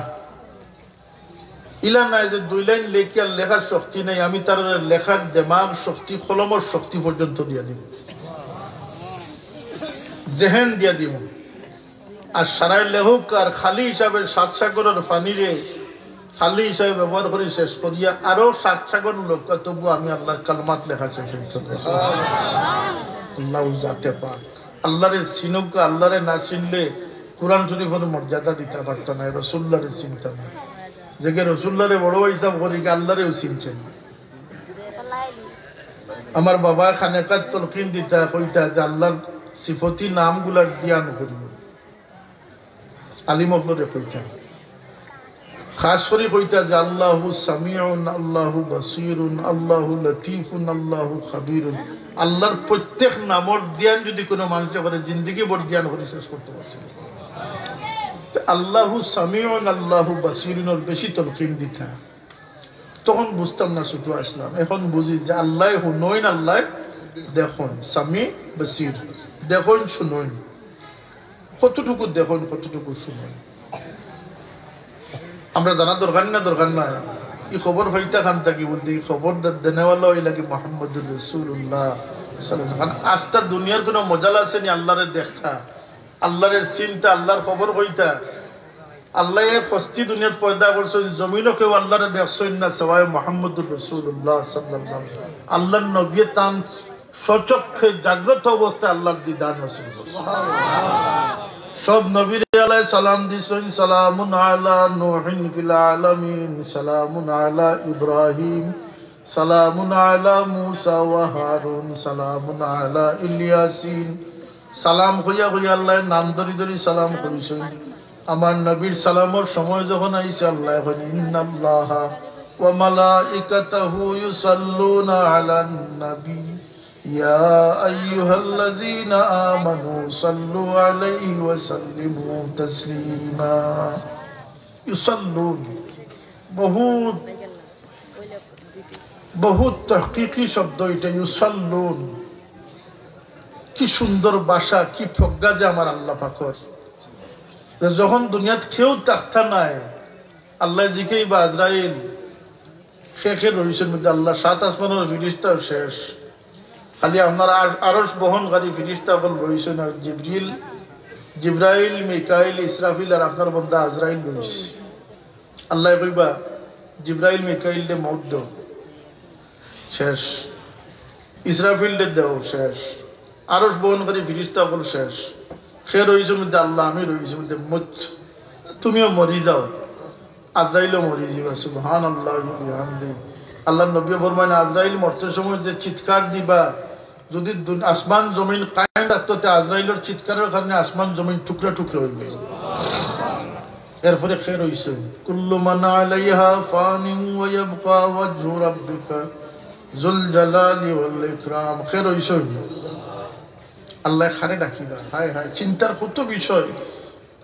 ইলা নাই যে 2 লাইন লেখি আর লেখার শক্তি নাই, আমি তার লেখার দিমাগ শক্তি, কলমের শক্তি পর্যন্ত দিয়া দিব, জেহেন দিয়া দিব। আর সারাই লেহুক আর খালি হিসাবে 7 সাগরের পানিরে খালি হিসাবে ব্যবহার করে শেষ করিয়া আরো 7 সাগর লোক, তবু আমি আল্লাহর কালমাত লেখা শেষ হইতে আল্লাহ যাতে পাক। আল্লাহরে চিনুক, আল্লাহরে না চিনলে কুরআন শরীফের মর্যাদা দিতে পারত না, রাসূলুল্লাহরে চিনতে না। যে রাসূলুল্লাহরে বড় হিসাব করি, আল্লাহরেও চিনছেন। আমার বাবা খানেকাত তলকিন দিতা, কইতা যে আল্লাহর সিফতি নামগুলার জ্ঞান করিব। আলিম অফলরে কইতা, খাস করে কইতা যে আল্লাহু সামিউন, আল্লাহু বাসীরুন, আল্লাহু লতীফুন, আল্লাহু খাবীরুন। আল্লাহর প্রত্যেক নামর জ্ঞান যদি কোনো মানুষ করে, জিন্দগি ভর জ্ঞান করে শেষ করতে পারছে। আল্লাহু সামিউন, আল্লাহু বাসীরুনের বেশি তলকিন দিতা। তখন বুঝতাম না, ছোট আসলাম। এখন বুঝি যে আল্লাহ হুনইন, আল্লাহ দেখুন, সামি বাসীর, দেখুন শুনুন। কতটুকু দেখুন, কতটুকু শুনুন, আমরা জানা দরকার না, দরকার না। এই খবর হইতা খান থাকি বলতে, এই খবর দেনেওয়ালা ওই লাগে মুহাম্মদুর রাসূলুল্লাহ সাল্লাল্লাহু আলাইহি ওয়াসাল্লাম। আস্তা দুনিয়ার কোনো মজাল আছে নি আল্লাহরে দেখা, আল্লাহরে চিন্তা, আল্লাহর খবর হইতা। আল্লাহ ফস্তি দুনিয়াত পয়দা করছেন, জমিনও কেউ আল্লাহরে দেখছেন না, সবাই মুহাম্মদুর রাসূলুল্লাহ সাল্লাল্লাহু আলাইহি ওয়াসাল্লাম। আল্লাহর নবী তান সচক্ষে জাগ্রত অবস্থায় আল্লাহর দিদার নসিব করছেন। সব নবীর আলাইহিস সালাম দিছেন, সালামুন আলা নূহিন ফিল আলামিন, সালামুন আলা ইব্রাহিম, সালামুন আলা মূসা ওয়া হারুন, সালামুন আলা ইলিয়াসিন। সালাম কইয়া কইয়া আল্লাহ নাম ধরি ধরি সালাম কইছেন। আমার নবীর সালামের সময় যখন আইছে, আল্লাহ কইন ইন্নাল্লাহা ওয়া মালাইকাতাহু ইউসাল্লুনা আলান নবী ইয়া আইয়ুহাল্লাযীনা আমানু সাল্লু আলাইহি ওয়া সাল্লিমু তাসলিমা। ইউসাল্লুন বহুত বহুত তাহকিকি শব্দ এটা, ইউসাল্লুন। কি সুন্দর ভাষা, কি প্রজ্ঞা যে আমার আল্লাহ পাকের। যখন দুনিয়াত কেউ তাকতা নাই, আল্লাহ জিকেই বা আজরাইল শেখে রহিসের মধ্যে আল্লাহ 7 আসমানের ফিরিস্তা শেষ, খালি আপনার আরশ বহনকারী ফিরিস্তা বল রহিসেন। আর জিব্রাইল, মিকাইল, ইসরাফিল আর আপনার বন্ধা আজরাইল রহিস। আল্লাহ কইবা জিব্রাইল মিকাইল দে মউত দাও, শেষ। ইসরাফিল দে দাও, শেষ। আরশ বহনকারী ফিরিস্তা বল শেষ। সে রয়েছে মধ্যে আল্লাহ, আমি রয়েছে মধ্যে মুচ, তুমিও মরি যাও, আজরাইলও মরি যাবা। সুবহানাল্লাহ বিহামদি। আল্লাহ নবী ফরমায়, আজরাইল মরতে সময় যে চিৎকার দিবা, যদি আসমান জমিন কায়েম থাকতো আজরাইলের চিৎকারের কারণে আসমান জমিন টুকরা টুকরা হইবে। এরপরে খের হইছে কুল্লু মান আলাইহা ফানিন ওয়া ইয়াবকা ওয়াজহু রাব্বিকা যুল জালালি ওয়াল ইকরাম। খের হইছে আল্লাহ খারে ডাকিবা। হায় হায়, চিন্তার কত বিষয়।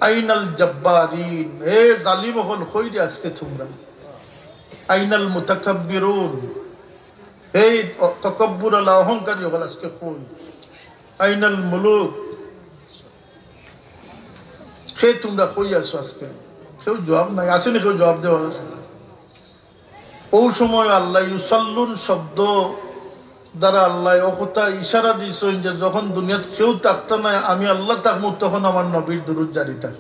আইনাল জব্বারিন, এ জালিম হল কইরে আজকে তোমরা। আইনাল মুতাকাব্বিরুন, এই তাকাব্বুর আলা অহংকারী হল আজকে কই। আইনাল মুলুক, কে তোমরা কই আছো আজকে? কেউ জবাব নাই, আসেনি কেউ জবাব দেওয়া। ও সময় আল্লাহ ইউসাল্লুন শব্দ দ্বারা আল্লাহ ও কথা ইশারা দিয়েছেন যে যখন দুনিয়াত কেউ থাকতো না, আমি আল্লাহ থাকবো, তখন আমার নবীর দুরূদ জারি থাক।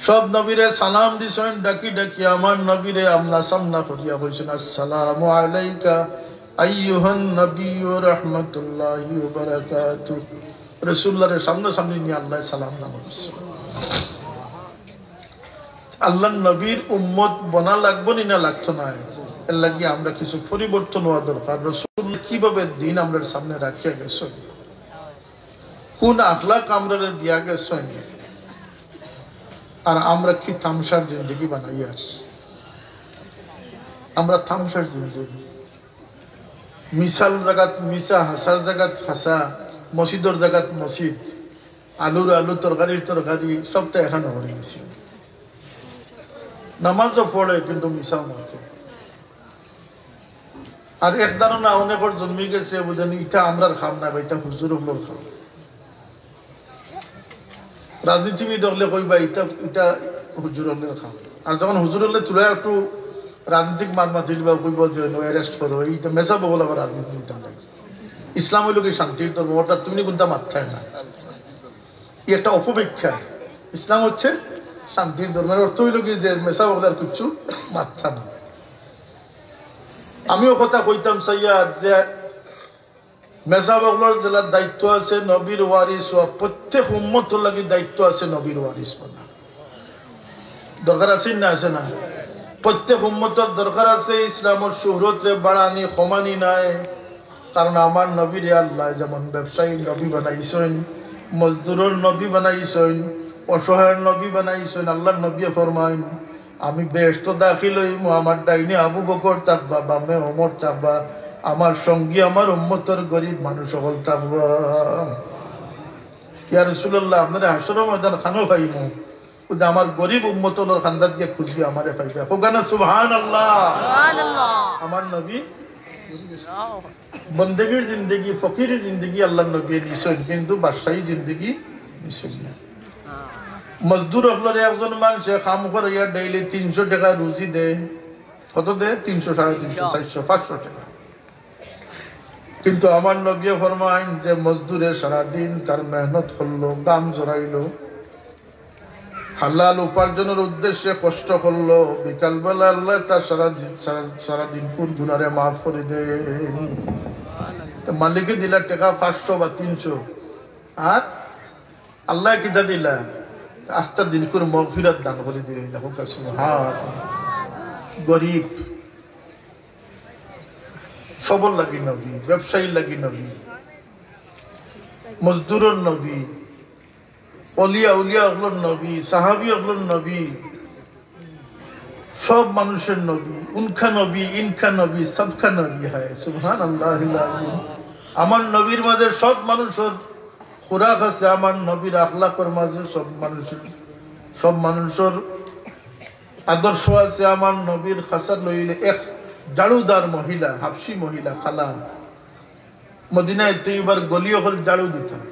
সব নবীরে সালাম দিছেন ডাকি ডাকি, আমার নবীরে আমনা সামনা করিয়া কইছেন আসসালামু আলাইকা আইয়ুহান নবী ওয়া রাহমাতুল্লাহি ওয়া বারাকাতুহু। রাসূলুল্লাহর সামনে সামনে নিয়ে আল্লাহ সালাম নাম দিয়েছেন। আল্লাহর নবীর উম্মত বনা লাগবো না লাগতো না, এর লাগি আমরা কিছু পরিবর্তন হওয়া দরকার। রাসূল কিভাবে দিন আমরা সামনে রাখিয়া গেছেন, কোন আখলাক আমরা দিয়া গেছেন, আর আমরা কি তামসার জিন্দগি বানাই আসি। আমরা তামসার জিন্দগি, মিশাল জায়গাত মিশা, হাসার জায়গাত হাসা, মসজিদের জায়গাত মসজিদ, আলুর আলু, তরকারির তরকারি, সবটা এখানে হয়ে গেছি। নামাজও পড়ে কিন্তু মিশাও মাত্র। আর এক ধারণা অনেকের জন্মে গেছে বুঝেন ইটা আমরার খাম না, এটা হুজুর হলোর খাম। রাজনীতিবিদ হলে কইবা ইটা ইটা হুজুর হলের খাম। আর যখন হুজুর হলে তুলে একটু রাজনীতিক মান মাতি দিবা, কইব যে অ্যারেস্ট করো, এইটা মেসা বগল আবার রাজনীতি লাগে। ইসলাম হইল কি শান্তির ধর্ম, অর্থাৎ তুমি কোনটা মাথায় না, একটা অপব্যাখ্যা। ইসলাম হচ্ছে শান্তির ধর্মের অর্থ হইল কি যে মেসা বগলার কিছু মাথা না। আমিও কথা কইতাম সাইয়ার যে মেসা বগলার জেলার দায়িত্ব আছে নবীর ওয়ারিস হওয়া, প্রত্যেক উম্মতের লাগি দায়িত্ব আছে নবীর ওয়ারিস বলা। দরকার আছে না? আছে না? প্রত্যেক উম্মতের দরকার আছে ইসলামের শুহরত রে বাড়ানি কমানি নাই। কারণ আমার নবীর আল্লাহ যেমন ব্যবসায়ী নবী বানাইছেন, মজদুরের নবী বানাইছেন, অসহায়ের নবী বানাইছেন। আল্লাহর নবী ফরমাইন আমি বেহেশত দাখিল হইব, আমার ডাইনে আবু বকর থাকবা, বামে ওমর থাকবা, আমার সঙ্গী আমার উম্মতের গরিব মানুষ সকল থাকবা। ইয়া রাসূলুল্লাহ, আপনারা হাসরের ময়দান খানো পাইব, আমার গরিব উম্মতর খান্দাত গিয়ে খুঁজবি আমারে পাইবে। হোগানা সুবহানাল্লাহ। আমার নবী বন্দেগীর জিন্দগি, ফকির জিন্দগি আল্লাহ নবী দিছেন, কিন্তু বাদশাহী জিন্দগি দিছেন না। মজদুর হলরে একজন মানুষে কাম করে ইয়ার ডেইলি 300 টাকা রুজি দেয়। কত দেয়? 300, 350, 400, 500 টাকা। কিন্তু আমার নবী ফরমাইন যে মজদুরে সারাদিন তার মেহনত করলো, গাম জড়াইলো, হালাল উপার্জনের উদ্দেশ্যে কষ্ট করলো, বিকালবেলা আল্লাহ তার সারাদিন কোন গুনারে মাফ করে দেন। মালিকে দিলা টাকা 500 বা 300, আর আল্লাহ কিতা দিলা আস্তা দিন করে মগফিরাত দান করে দিলেন। দেখো সুবহান। গরিব সবল লাগি নবী, ব্যবসায়ী লাগি নবী, মজদুরের নবী, অলিয়া উলিয়া ওগুলোর নবী, সাহাবি ওগুলোর নবী, সব মানুষের নবী। উনখা নবী, ইনখা নবী, সবখা নবী হয়। সুবহানাল্লাহ। আমার নবীর মাঝে সব মানুষের খোরাক আছে, আমার নবীর আখলাকের মাঝে সব মানুষের আদর্শ আছে। আমার নবীর খাসার লইলে এক জাড়ুদার মহিলা, হাফসি মহিলা খালা, মদিনায় তৈবার গলিও হল জাড়ু দিতাম।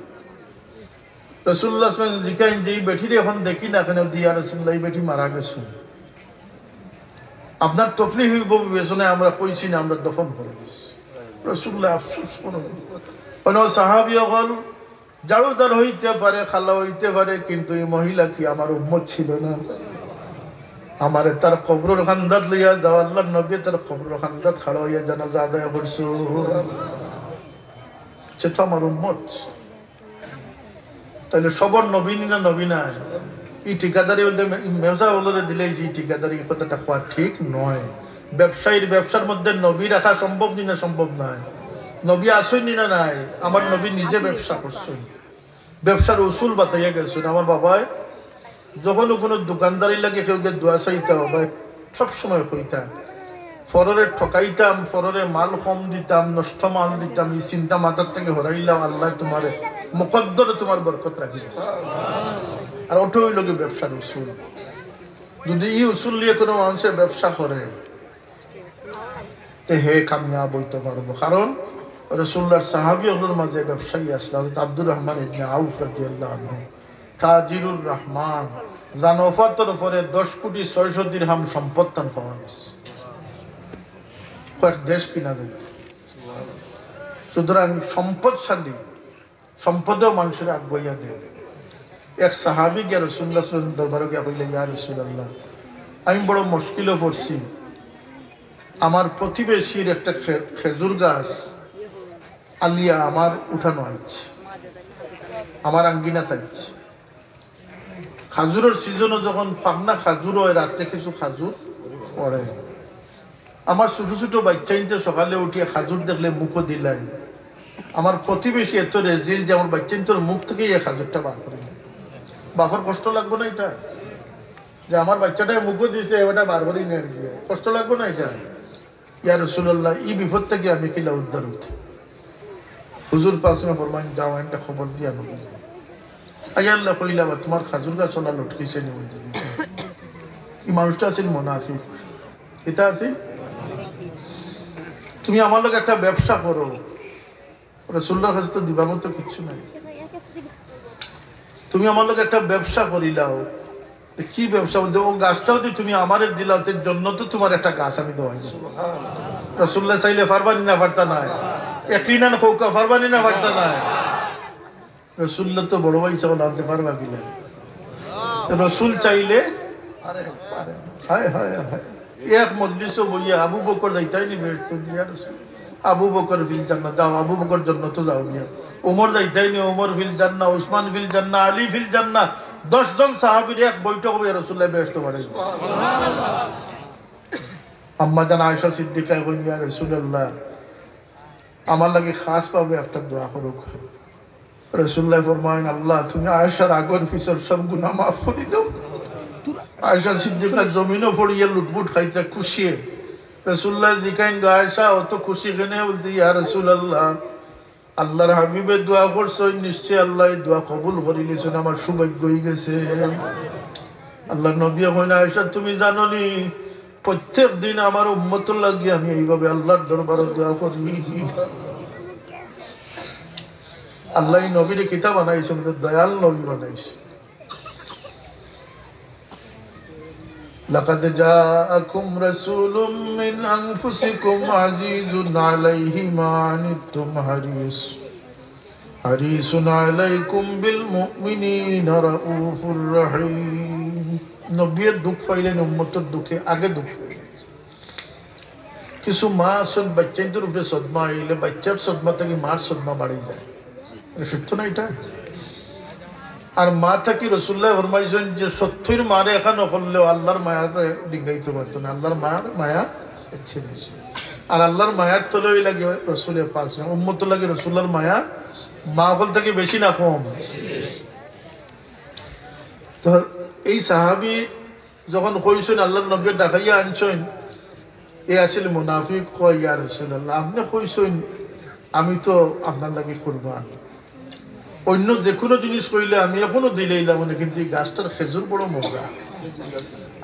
রাসূলুল্লাহ জিকাইন যে বেঠিরে এখন দেখি না কেন দিয়া রাসূলুল্লাহ বেটি মারা গেছে, আপনার তকলিফ হইব বিবেচনায় আমরা কইছি না, আমরা দফন করে দিছি। রাসূলুল্লাহ আফসোস করেন। কোন সাহাবী হল জাড়ুদার হইতে পারে, খালা হইতে পারে, কিন্তু এই মহিলা কি আমার উম্মত ছিল না? আমারে তার কবরের খান্দাত লইয়া দাও, আল্লাহর নবী তার কবরের খান্দাত খাড়া হইয়া জানাজা আদায় করছো, সে তো আমার উম্মত। তাহলে সবর নবী না নবী না? এই ঠিকাদারি বলতে মেজা বলরে দিলে যে ঠিকাদারি কথাটা কোয়া ঠিক নয়। ব্যবসায়ীর ব্যবসার মধ্যে নবী রাখা সম্ভব নি না সম্ভব নয়? নবী আসেননি না নাই? আমার নবী নিজে ব্যবসা করছেন, ব্যবসার উসুল বাতাইয়া গেছেন। আমার বাবায় যখন কোনো দোকানদারি লাগে কেউ কে দোয়া চাইতে হবে সবসময় কইতা ফররে ঠকাইতাম, ফররে মাল কম দিতাম, নষ্ট মাল দিতাম, এই চিন্তা মাথার থেকে হরাইলাম, আল্লাহ তোমার মুকদ্দরে তোমার বরকত রাখি। আর ওটা হইল কি ব্যবসার উসুল। যদি এই উসুল নিয়ে কোনো মানুষের ব্যবসা করে হে কামিয়াব হইতে পারবো। কারণ রাসূলুল্লাহর সাহাবী ওদের মাঝে ব্যবসায়ী আসলেন, আব্দুর রহমান ইবনে আউফ রাদিয়াল্লাহু আনহু, তাজিরুর রহমান, যার ওফাতের উপরে 10 কোটি 600 দিরহাম সম্পদ তান পাওয়া গেছে, কয়েক দেশ কিনা যায়। সুতরাং সম্পদশালী, সম্পদেও মানুষের আগুয়াইয়া দেয়। এক সাহাবী গিয়ে রাসূলুল্লাহ সাল্লাল্লাহু আলাইহি ওয়াসাল্লাম দরবারে গিয়ে কইলেন, ইয়া রাসূলুল্লাহ, আমি বড় মুশকিলে পড়ছি, আমার প্রতিবেশীর একটা খেজুর গাছ আলিয়া আমার উঠানো হয়েছে, আমার আঙ্গিনা থাকছে। খাজুরের সিজনে যখন পাবনা খাজুর হয়, রাত্রে কিছু খাজুর পড়ে। আমার ছোট ছোট বাচ্চাইতে সকালে উঠিয়ে খাজুর দেখলে মুখও দিলাই। আমার প্রতিবেশী এত রেজিল যে আমার বাচ্চাইন্তর মুখ থেকে এই খাজুরটা বার করে নেয়। বাবার কষ্ট লাগবে না এটা? যে আমার বাচ্চাটাই মুখও দিয়েছে, এটা বার করেই নেয়, কষ্ট লাগবে না এটা? ইয়া রাসূলুল্লাহ, এই বিপদ থেকে আমি কিলা উদ্ধার হতে? হুজুর পাক ফরমাইন, যাও একটা খবর দিয়া নেব। আল্লাহ কইলা, তোমার খাজুর গাছ ওলা লটকিছে নি? এই মানুষটা আছেন মুনাফিক, এটা আছে। তুমি আমার লোক একটা ব্যবসা করো, রাসূলুল্লাহর কাছে তো দিবার মতো কিচ্ছু নাই। তুমি আমার লোক একটা ব্যবসা করিলাও, কি ব্যবসা? ও গাছটাও যদি তুমি আমারে দিলাও, এর জন্য তো তোমার একটা গাছ আমি দেওয়াই। রাসূলুল্লাহ চাইলে পারবানি না? পারতা নাই? একই না কৌকা পারবানি না? পারতা নাই? রাসূলুল্লাহ তো বড় ভাই চাও আনতে পারবা কিনা? রাসূল চাইলে পারে। হায় হায় হায়, এক মজলিসে বইয়া আবু বকর যাইতাই নি বেরতো দিয়া, আবু বকর ফিল জান্নাহ, যাও আবু বকর জান্নাতে যাও নিয়া। ওমর যাইতাই নি, ওমর ফিল জান্নাহ, উসমান ফিল জান্নাহ, আলী ফিল জান্নাহ। 10 জন সাহাবীর এক বৈঠক হবে, রাসূলুল্লাহ বেহেশতে পারে। আম্মা জান আয়েশা সিদ্দিকা কইলেন, ইয়া রাসূলুল্লাহ, আমার লাগি খাস ভাবে একটা দোয়া করুক। রাসূলুল্লাহ ফরমায়েন, আল্লাহ তুমি আয়েশার আগর পিছর সব গুনাহ মাফ করে দাও। আয়েশা সিদ্দিকা জমিনও পড়িয়া লুটপুট খাইতে খুশি। রাসূলুল্লাহ জিকাইন, আয়েশা অত খুশি কেনে? বলতে, ইয়া রাসূলুল্লাহ, আল্লাহর হাবিবে দোয়া করছেন, নিশ্চয় আল্লাহ এই দোয়া কবুল করে নিয়েছেন, আমার সৌভাগ্য হয়ে গেছে। আল্লাহ নবী কইনা, আয়েশা তুমি জানো নি প্রত্যেক দিন আমার উম্মতের লাগি আমি এইভাবে আল্লাহর দরবারে দোয়া করি। আল্লাহ এই নবীর কিতাব বানাইছে, দয়াল নবী বানাইছে। لقد جاءكم رسول من أنفسكم عزيز عليه ما عنتم حريص عليكم بالمؤمنين رؤوف رحيم। নবীর দুঃখ পাইলেন, উম্মতের দুঃখে আগে দুঃখ। কিছু মা আসল বাচ্চাদের উপরে সদমা আইলে বাচ্চার সদমা থেকে মার সদমা বাড়ি যায়, সত্য না এটা? আর মা থাকি রাসূলুল্লাহ ফরমাইছেন যে 70 মারে এখানে করলেও আল্লাহর মায়াকে ডিঙ্গাইতে পারতো না। আল্লাহর মায়া ইচ্ছে বেশি। আর আল্লাহর মায়ার তলেই লাগে রাসূলের পাক উম্মত লাগে রাসূলুল্লাহর মায়া মা বল থেকে বেশি না কম? তো এই সাহাবী যখন কইছেন আল্লাহর নবী ডাকাইয়া আনছেন, এ আসলে মুনাফিক, কয় ইয়া রাসূলুল্লাহ, আপনি কইছেন আমি তো আপনার লাগে কুরবান, অন্য যে কোনো জিনিস কইলে আমি এখনো দিলেইলাম মনে, কিন্তু এই গাছটার খেজুর বড় মজা,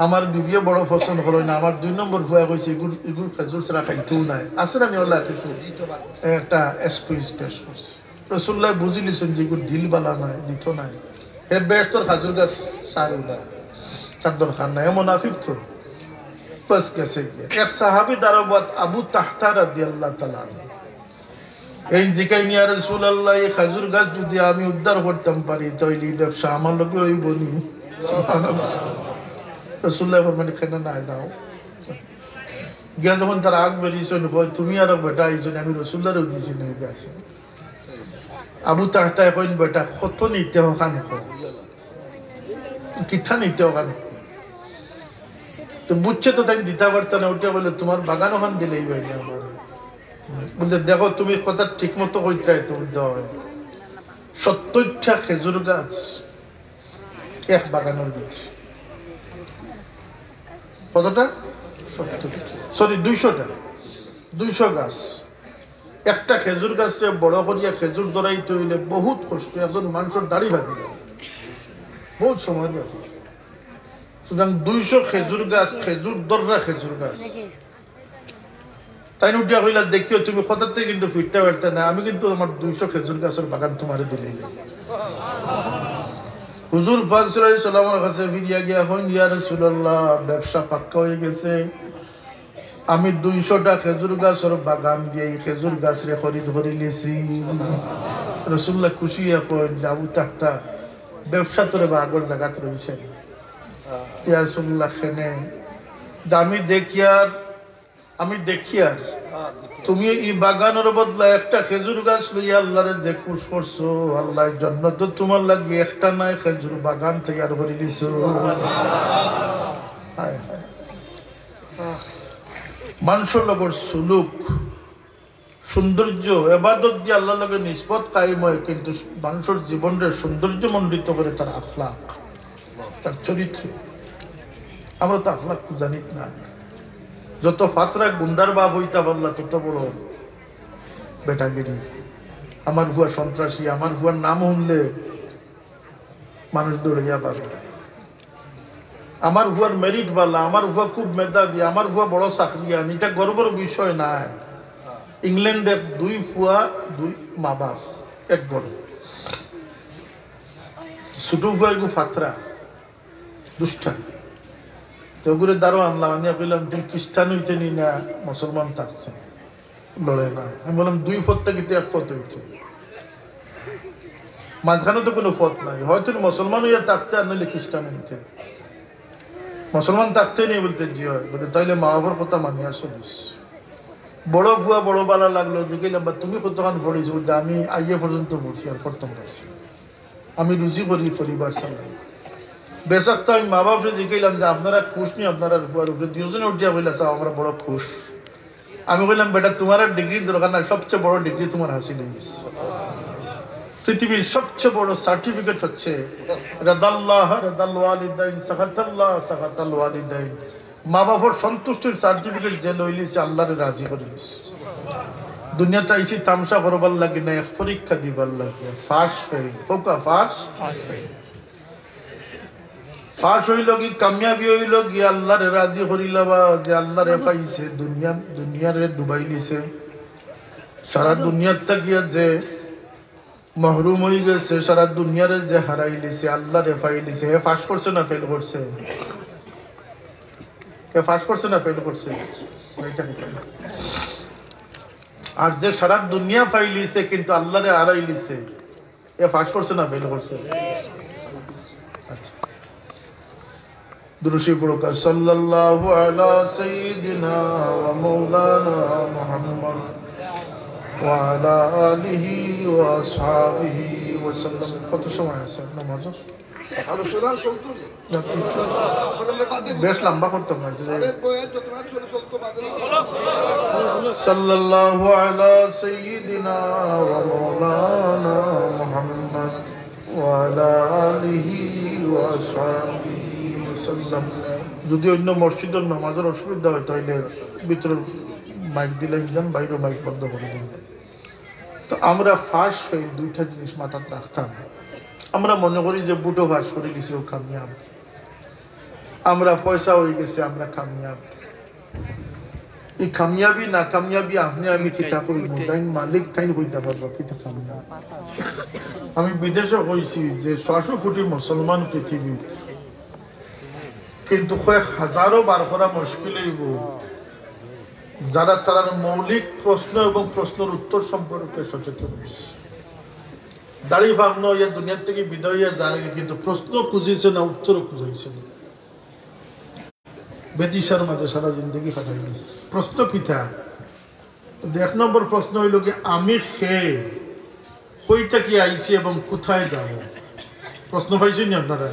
আমার বিবিয়ে বড় পছন্দ হলো না। আমার 2 নম্বর ভুয়া কইছে এগুলো খেজুর ছাড়া খাইতেও নাই, আসলে আমি ওলা কিছু একটা এক্সপিরিয়েন্স পেশ করছি। রাসূলুল্লাহ বুঝিলিছেন যে এগুলো দিল বালা নাই, দিত নাই, হে বেশ তোর খাজুর গাছ সারুলা তার দরকার নাই, মুনাফিক তো বাস গেছে। এক সাহাবী দারবাত আবু তাহতা রাদিয়াল্লাহু তাআলা এই জিকাই নিয়া রাসূলুল্লাহ, এই খাজুর গাছ যদি আমি উদ্ধার করতাম পারি তাইলে ব্যবসা আমার লোকে ওই বনি। সুবহানাল্লাহ। রাসূলুল্লাহ ফরমান, কেন না দাও। গিয়া যখন তার আগ বেরিয়েছেন, তুমি আর বেটা আইছেন, আমি রাসূলুল্লাহরও দিছি না গাছে। আবু তাহতা কইন, বেটা কত নিতে হকান কিঠা নিতে হকান। তো বুঝছে তো তাই দিতে পারতো না, ওটা বলে তোমার বাগান ওখান দিলেই ভাই না আমার বলছে দেখো তুমি কথা ঠিক মতো কইতে তুমি দেওয়া 70টা খেজুর গাছ এক বাগানের ভিতরে। কতটা? 200 গাছ। একটা খেজুর গাছকে বড় করিয়া খেজুর ধরাইতে হইলে বহুত কষ্ট, একজন মানুষের দাড়ি ভাঙি যায়, বহুত সময় লাগে। সুতরাং 200 খেজুর গাছ, খেজুর দররা খেজুর গাছ। তাই উঠিয়া কইলা দেখিও তুমি কথাতে কিন্তু ফিরতে পারতে না, আমি কিন্তু আমার 200 খেজুর গাছের বাগান তোমার দিলে। হুজুর পাক সাল্লাল্লাহু আলাইহি সাল্লামের কাছে ফিরিয়া গিয়া হইন ইয়া রাসূলুল্লাহ ব্যবসা পাক্কা হয়ে গেছে, আমি 200টা খেজুর গাছের বাগান দিয়ে খেজুর গাছ রে খরিদ করে লিয়েছি। রাসূলুল্লাহ খুশি হইয়া কইন যাবো তাকতা ব্যবসা তোরে বাগর জায়গাত রইছে ইয়া রাসূলুল্লাহ খেনে আমি দেখি আর তুমি এই বাগানের বদলা একটা খেজুর গাছ লইয়া আল্লাহরে যে খুশ করছো, আল্লাহ জান্নাত তো তোমার লাগবে একটা নাই খেজুর বাগান তৈয়ার করে দিছো। মানুষের লগর সুলুক সৌন্দর্য ইবাদত দিয়ে আল্লাহর লগে নিসবত কায়েম হয়, কিন্তু মানুষের জীবনের সৌন্দর্য মণ্ডিত করে তার আখলাক, তার চরিত্র। আমরা তো আখলাক জানি না, যত ফাতরা গুন্ডার বাপ হইতা পারলা তত বড় বেটাগিরি। আমার ভুয়া সন্ত্রাসী, আমার ভুয়ার নাম শুনলে মানুষ দৌড়িয়া পাবে। আমার ভুয়ার মেরিট বালা, আমার ভুয়া খুব মেধাবী, আমার ভুয়া বড় চাকরিয়ান, এটা গর্বের বিষয় নাই। ইংল্যান্ডের 2 ফুয়া 2 মা বাপ এক বড়, ছোট ভুয়া এগু ফাতরা দুষ্টা। তো ওগুলো দাঁড়ো আনলাম, আমি বললাম তুমি খ্রিস্টান হইতে নি না মুসলমান থাকছে, লড়ে না। আমি বললাম 2 পথ থেকে 1 পথ হইতে, মাঝখানে তো কোনো পথ নাই, হয়তো মুসলমান হইয়া থাকতে আর নইলে খ্রিস্টান হইতে। মুসলমান থাকতে নেই বলতে জি হয় বলতে, তাইলে মা বাবার কথা মানিয়া চলিস। বড় ভুয়া বড় বালা লাগলো, দেখলাম তুমি কতক্ষণ পড়েছি বলতে, আমি আইয়ে পর্যন্ত পড়ছি আর প্রথম পারছি, আমি রুজি করি পরিবার চালাই। বেশক তো আমি মা বাপরে জিজ্ঞাইলাম যে আপনারা খুশ নি আপনারা ভুয়ার উপরে? 2 জনে উঠিয়া বললা আমরা বড় খুশ। আমি বললাম বেটা তোমার আর ডিগ্রির দরকার না, সবচেয়ে বড় ডিগ্রি তোমার হাসিল হয়েছে। পৃথিবীর সবচেয়ে বড় সার্টিফিকেট হচ্ছে রাদাল্লাহ রাদাল ওয়ালিদাইন সাখাতাল্লাহ সাখাতাল ওয়ালিদাইন। মা বাবার সন্তুষ্টির সার্টিফিকেট যে লইলিছে আল্লাহরে রাজি করিস। দুনিয়াতে আইছি তামসা করবার লাগে না, এক পরীক্ষা দিবার লাগে। ফার্স্ট ফেল ফোকা ফার্স্ট ফেল ফাঁস হইল কি কামিয়াবি হইল কি আল্লাহরে রাজি করিলাবা যে আল্লাহরে পাইছে, দুনিয়ারে ডুবাই নিছে। সারা দুনিয়ার থাকিয়া যে মহরুম হয়ে গেছে, সারা দুনিয়ারে যে হারাই লিছে, আল্লাহরে পাই লিছে। হে ফাঁস করছে না ফেল করছে? হে ফাঁস করছে না ফেল করছে? আর যে সারা দুনিয়া পাই লিছে কিন্তু আল্লাহরে হারাই লিছে, এ ফাঁস করছে না ফেল করছে? আচ্ছা দুরূশি পড়ুকা সাল্লাল্লাহু আলা সাইয়্যিদিনা ওয়া মাওলানা মুহাম্মদ ওয়া আলা আলিহি ওয়া আসহাবিহি ওয়া সাল্লাম। কত সময় আছে নামাজ? বেশ লম্বা করতে হবে। সাল্লাল্লাহু আলা সাইয়্যিদিনা ওয়া মাওলানা মুহাম্মদ ওয়া আলা আলিহি ওয়া আসহাবিহি। যদি অন্য মসজিদের নামাজের অসুবিধা হয় তাহলে ভিতরে মাইক দিলে যান, বাইরে মাইক বন্ধ করে দিন। তো আমরা ফাঁস ফেল 2টা জিনিস মাথায় রাখতাম। আমরা মনে করি যে বুটো ফাঁস করে গেছি ও কামিয়াব, আমরা পয়সা হয়ে গেছে আমরা কামিয়াব। এই কামিয়াবি না কামিয়াবি আপনি আমি কিতা করিব, তাই মালিক তাই হইতে পারবো কিতা কামিয়াব। আমি বিদেশে হয়েছি যে 600 কোটি মুসলমান পৃথিবী, কিন্তু কয়েক হাজারও বার করা মুশকিল হইব যারা তার মৌলিক প্রশ্ন এবং প্রশ্নের উত্তর সম্পর্কে সচেতন হয়েছে। দাঁড়িয়ে ভাবনো ইয়ে দুনিয়ার থেকে বিদায় হইয়া যার কিন্তু প্রশ্ন খুঁজিছে না, উত্তরও খুঁজাইছে না। বেদিশার মাঝে সারা জিন্দগি কাটাই দিচ্ছে। প্রশ্ন কিতা? 1 নম্বর প্রশ্ন হইল কি আমি খেয়ে কইটা কি আইছি এবং কোথায় যাব? প্রশ্ন পাইছেন আপনারা?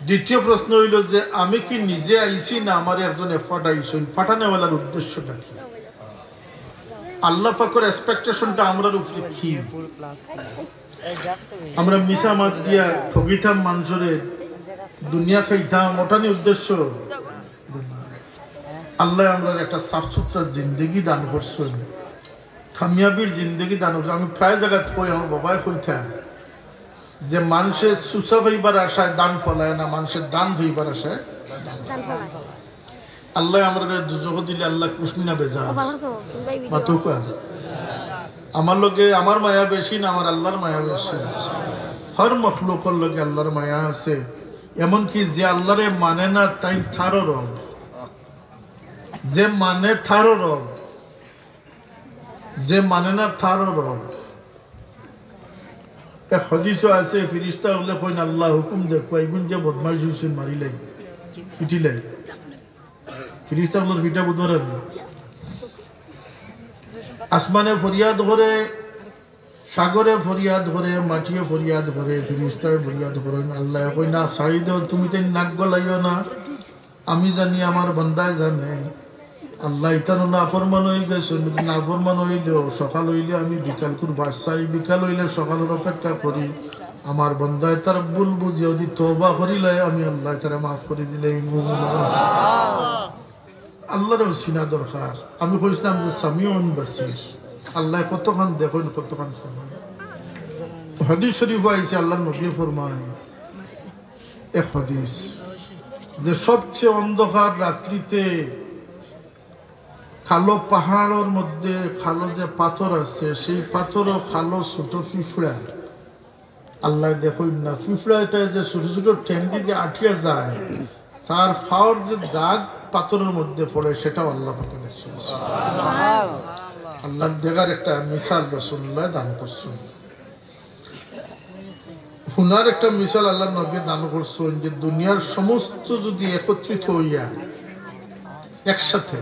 দ্বিতীয় প্রশ্ন হইল যে আমি কি নিজে আইছি না আমার একজন এফার্ট আইসন পাঠানোওয়ালার উদ্দেশ্যটা কি আল্লাহ পাকের এক্সপেকটেশনটা আমরার উপরে কি আমরা মিশা মাত দিয়া ঠগিতাম মানুষরে দুনিয়া খাইতাম ওটানি উদ্দেশ্য আল্লাহ আমরা একটা সাফ সুতরা জিন্দগি দান করছেন কামিয়াবির জিন্দগি দান করছেন আমি প্রায় জায়গায় কই আমার বাবাই কইতাম যে মানুষের সুসা হইবার আশায় দান ফলায় না মানুষের দান হইবার আশায় আল্লাহ আমরা দুজক দিলে আল্লাহ কৃষ্ণ না বেজা আমার লোকে আমার মায়া বেশি না আমার আল্লাহর মায়া বেশি হর মখলুকর লোকে আল্লাহর মায়া আছে এমনকি যে আল্লাহরে মানে না তাই থারো রব যে মানে থারো রব যে মানে না থারো রব এক হাদিসও আছে ফিরিস্তা হলে কইন আল্লাহ হুকুম দেখবাইবেন যে বদমাইশ হইছেন মারিলাই পিটিলাই ফিরিস্তা হল পিঠা বুধরে আসমানে ফরিয়াদ করে সাগরে ফরিয়াদ করে মাটিয়ে ফরিয়াদ করে ফিরিস্তায় ফরিয়াদ করেন আল্লাহ কই না ছাড়ি দেও তুমি তো নাক গলাইও না আমি জানি আমার বান্দায় জানে আল্লাহ ইতানো নাফরমান হয়ে গেছে নাফরমান হইলেও সকাল হইলে আমি বিকাল করে বাসাই বিকাল হইলে সকালের অপেক্ষা করি আমার বান্দায় তার ভুল বুঝে যদি তওবা করিলে আমি আল্লাহ তারা মাফ করে দিলে আল্লাহরও চিনা দরকার আমি কইছিলাম যে সামিউন বাসির আল্লাহ কতক্ষণ দেখেন কতক্ষণ শোনেন হাদিস শরীফ আইছে আল্লাহ নবী ফরমান এক হাদিস যে সবচেয়ে অন্ধকার রাত্রিতে কালো পাহাড়ের মধ্যে কালো যে পাথর আছে সেই পাথরও কালো ছোট পিঁপড়া আল্লাহ দেখুন না পিঁপড়া এটা যে ছোট ছোট ঠেঙ্গি যে আঠিয়া যায় তার ফাওয়ার যে দাগ পাথরের মধ্যে পড়ে সেটাও আল্লাহ পাকে দেখছে আল্লাহর দেখার একটা মিসাল রাসূলুল্লাহ দান করছেন হুনার একটা মিসাল আল্লাহ নবী দান করছেন যে দুনিয়ার সমস্ত যদি একত্রিত হইয়া একসাথে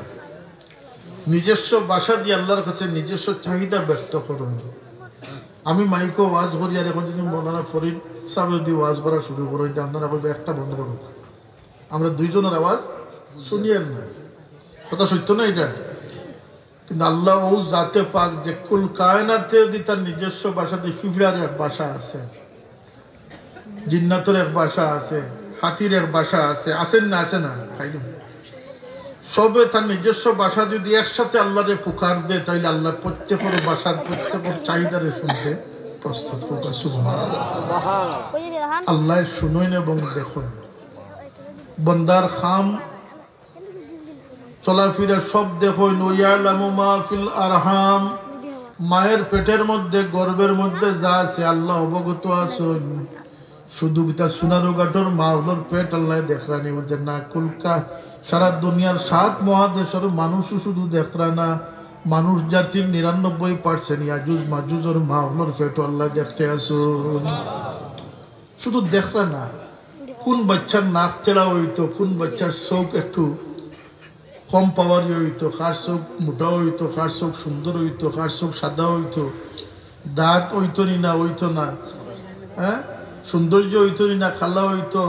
নিজস্ব বাসা দিয়ে আল্লাহর কাছে নিজস্ব চাহিদা ব্যক্ত করুন আমি মাইকো ওয়াজ করি আর এখন যদি মৌলানা ফরিদ সাহেব যদি ওয়াজ করা শুরু করেন আপনারা বলবে একটা বন্ধ করুন আমরা দুইজনের আওয়াজ শুনিয়েন না কথা সত্য না এটা কিন্তু আল্লাহ ও জাতে পাক যে কুল কায়নাতে যদি তার নিজস্ব বাসাতে পিঁপড়ার এক বাসা আছে জিন্নাতের এক বাসা আছে হাতির এক বাসা আছে আছেন না আছে না সবে তার নিজস্ব বাসা যদি একসাথে আল্লাহরে পুকার দেয় তাইলে আল্লাহ প্রত্যেকের বাসার প্রত্যেকের চাহিদারে শুনতে প্রস্তুত হোক আল্লাহ শুনুন এবং দেখুন বন্দার খাম চলাফেরা সব দেখুন ওয়ালামু মা ফিল আরহাম মায়ের পেটের মধ্যে গর্ভের মধ্যে যা আছে আল্লাহ অবগত আছেন শুধু তার সোনারু গাঠর মা হলোর পেট আল্লাহ দেখরানি মধ্যে না কুলকা সারা দুনিয়ার 7 মহাদেশের মানুষও শুধু দেখরা না মানুষ জাতির 99% ইয়াজুজ মাজুজের মা হলোর পেট আল্লাহ দেখতে আসুন শুধু দেখরা না কোন বাচ্চার নাক চেলা হইতো কোন বাচ্চার চোখ একটু কম পাওয়ারই হইতো কার চোখ মোটা হইতো কার চোখ সুন্দর হইতো কার চোখ সাদা হইতো দাঁত হইতো না হইতো না হ্যাঁ সৌন্দর্য হইতো না খালা হইতো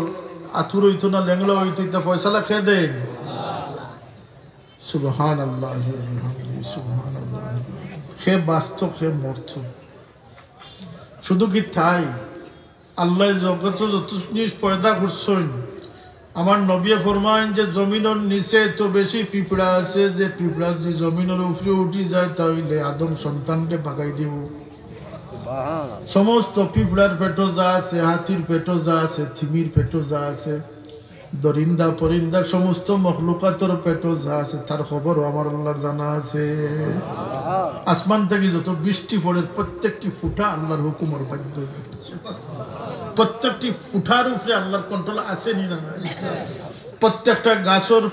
আতুর হইতো না লেংলা হইতো এটা ফয়সালা খেয়ে দেন সুবহানাল্লাহ সুবহানাল্লাহ সে বাস্তব সে মর্ত শুধু কি তাই আল্লাহ জগৎ যত জিনিস পয়দা করছেন আমার নবী ফরমায়েন যে জমিনের নিচে তো বেশি পিঁপড়া আছে যে পিঁপড়া যদি জমিনের উপরে উঠি যায় তাহলে আদম সন্তানকে ভাগাই দিব সমস্ত পিঁপড়ার পেটো যা আছে হাতির পেটো যা আছে থিমির পেটো যা আছে দরিন্দা পরিন্দা সমস্ত মখলুকাতের পেটো যা আছে তার খবর আমার আল্লাহর জানা আছে আসমান থেকে যত বৃষ্টি পড়ে প্রত্যেকটি ফুটা আল্লাহর হুকুমের বাধ্য প্রত্যেকটি ফুটার উপরে আল্লাহর কন্ট্রোল আছে না প্রত্যেকটা গাছের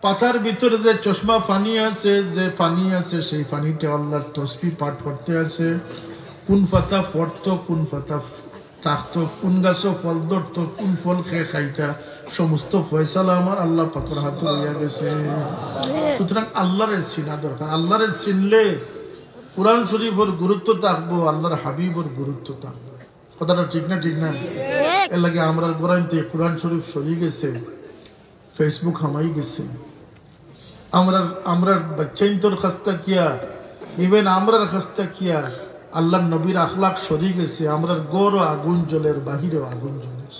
পাতার ভিতরে যে চশমা পানি আছে যে পানি আছে সেই পানিতে আল্লাহর তসবিহ পাঠ করতে আছে কোন পাতা ফটতো কোন পাতা থাকতো কোন গাছও ফল ধরতো কোন ফল খেয়ে খাইতা সমস্ত ফয়সালা আমার আল্লাহ পাকের হাতে হইয়া গেছে সুতরাং আল্লাহরে চিনা দরকার আল্লাহরে চিনলে কোরআন শরীফের গুরুত্ব থাকবো আল্লাহর হাবিবের গুরুত্ব থাকবে কথাটা ঠিক না ঠিক না এর লাগে আমরা গোরাইতে কোরআন শরীফ সরি গেছে ফেসবুক হামাই গেছে আমরা বাচ্চাইন্তর খাস্তা কিয়া ইভেন আমরার খাস্তা কিয়া আল্লাহ নবীর আখলাক সরি গেছে আমরার গৌর আগুন জ্বলের বাহিরেও আগুন জ্বলের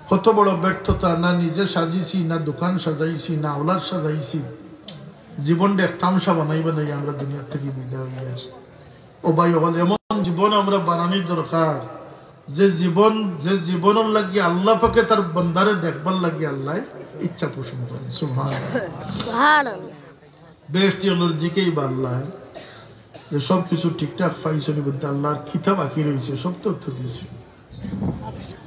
কত বড় ব্যর্থতা না নিজে সাজিছি না দোকান সাজাইছি না ওলাদ সাজাইছি জীবনটা তামসা বানাইবে নাই আমরা দুনিয়ার থেকে বিদায় হয়ে আসি ও ভাই হল এমন জীবন আমরা বানানোর দরকার যে জীবনের লাগিয়ে আল্লাহ পাকে তার বন্দারে দেখবার লাগিয়ে আল্লাহ ইচ্ছা পোষণ করে সুবহানাল্লাহ বেশটি হলো জিকেই বাল্লাহ যে সব কিছু ঠিকঠাক পাইছনি বলতে আল্লাহর খিতাব বাকি রয়েছে সব তথ্য দিয়েছে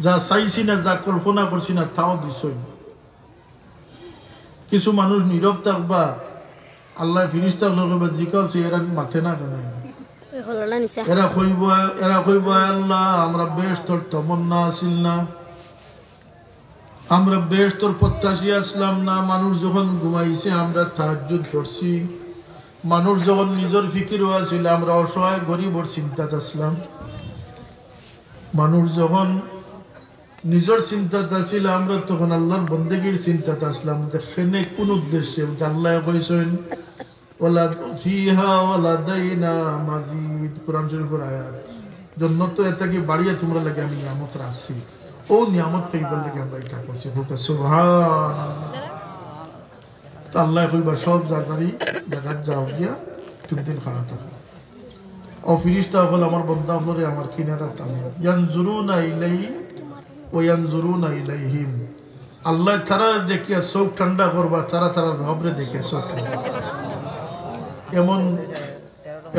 যা চাইছি না যা কল্পনা করছি না তাও দিছই কিছু মানুষ নীরব থাকবা আল্লাহ ফিরিস্তা করবা জিকাও এরা মাথে না কেন এরা কইব আল্লাহ আমরা বেশ তোর তমন্না আসিল না আমরা বেশ তোর প্রত্যাশী আসলাম না মানুষ যখন ঘুমাইছে আমরা তাহাজ্জুদ করছি মানুষ যখন নিজের ফিকির আছিল আমরা অসহায় গরিবর চিন্তাত আসলাম মানুষ যখন নিজের চিন্তাত আছিল আমরা তখন আল্লাহর বন্দেগীর চিন্তাত আসলাম সেখানে কোন উদ্দেশ্যে আল্লাহ কইছেন ওয়ালা ফিহা ওয়ালা দাইনা মাজিদ কোরআন শরীফের আয়াত জান্নাত এটা কি বাড়িয়ে তোমরা লাগে আমি নিয়ামত রাখছি ও নিয়ামত পাইবার লাগে আমরা এটা করছি সুবহানাল্লাহ আল্লাহ কইবা সব জায়গায় যাও গিয়া তুমি দিন খারাপ থাকো ও ফিরিস্তা হল আমার বন্দা হলে আমার কিনারা টানে ইয়ানজুরুনা ইলাইহি ওয়া ইয়ানজুরুনা ইলাইহিম আল্লাহ তারা দেখিয়া চোখ ঠান্ডা করবা তারা রবরে দেখে চোখ ঠান্ডা এমন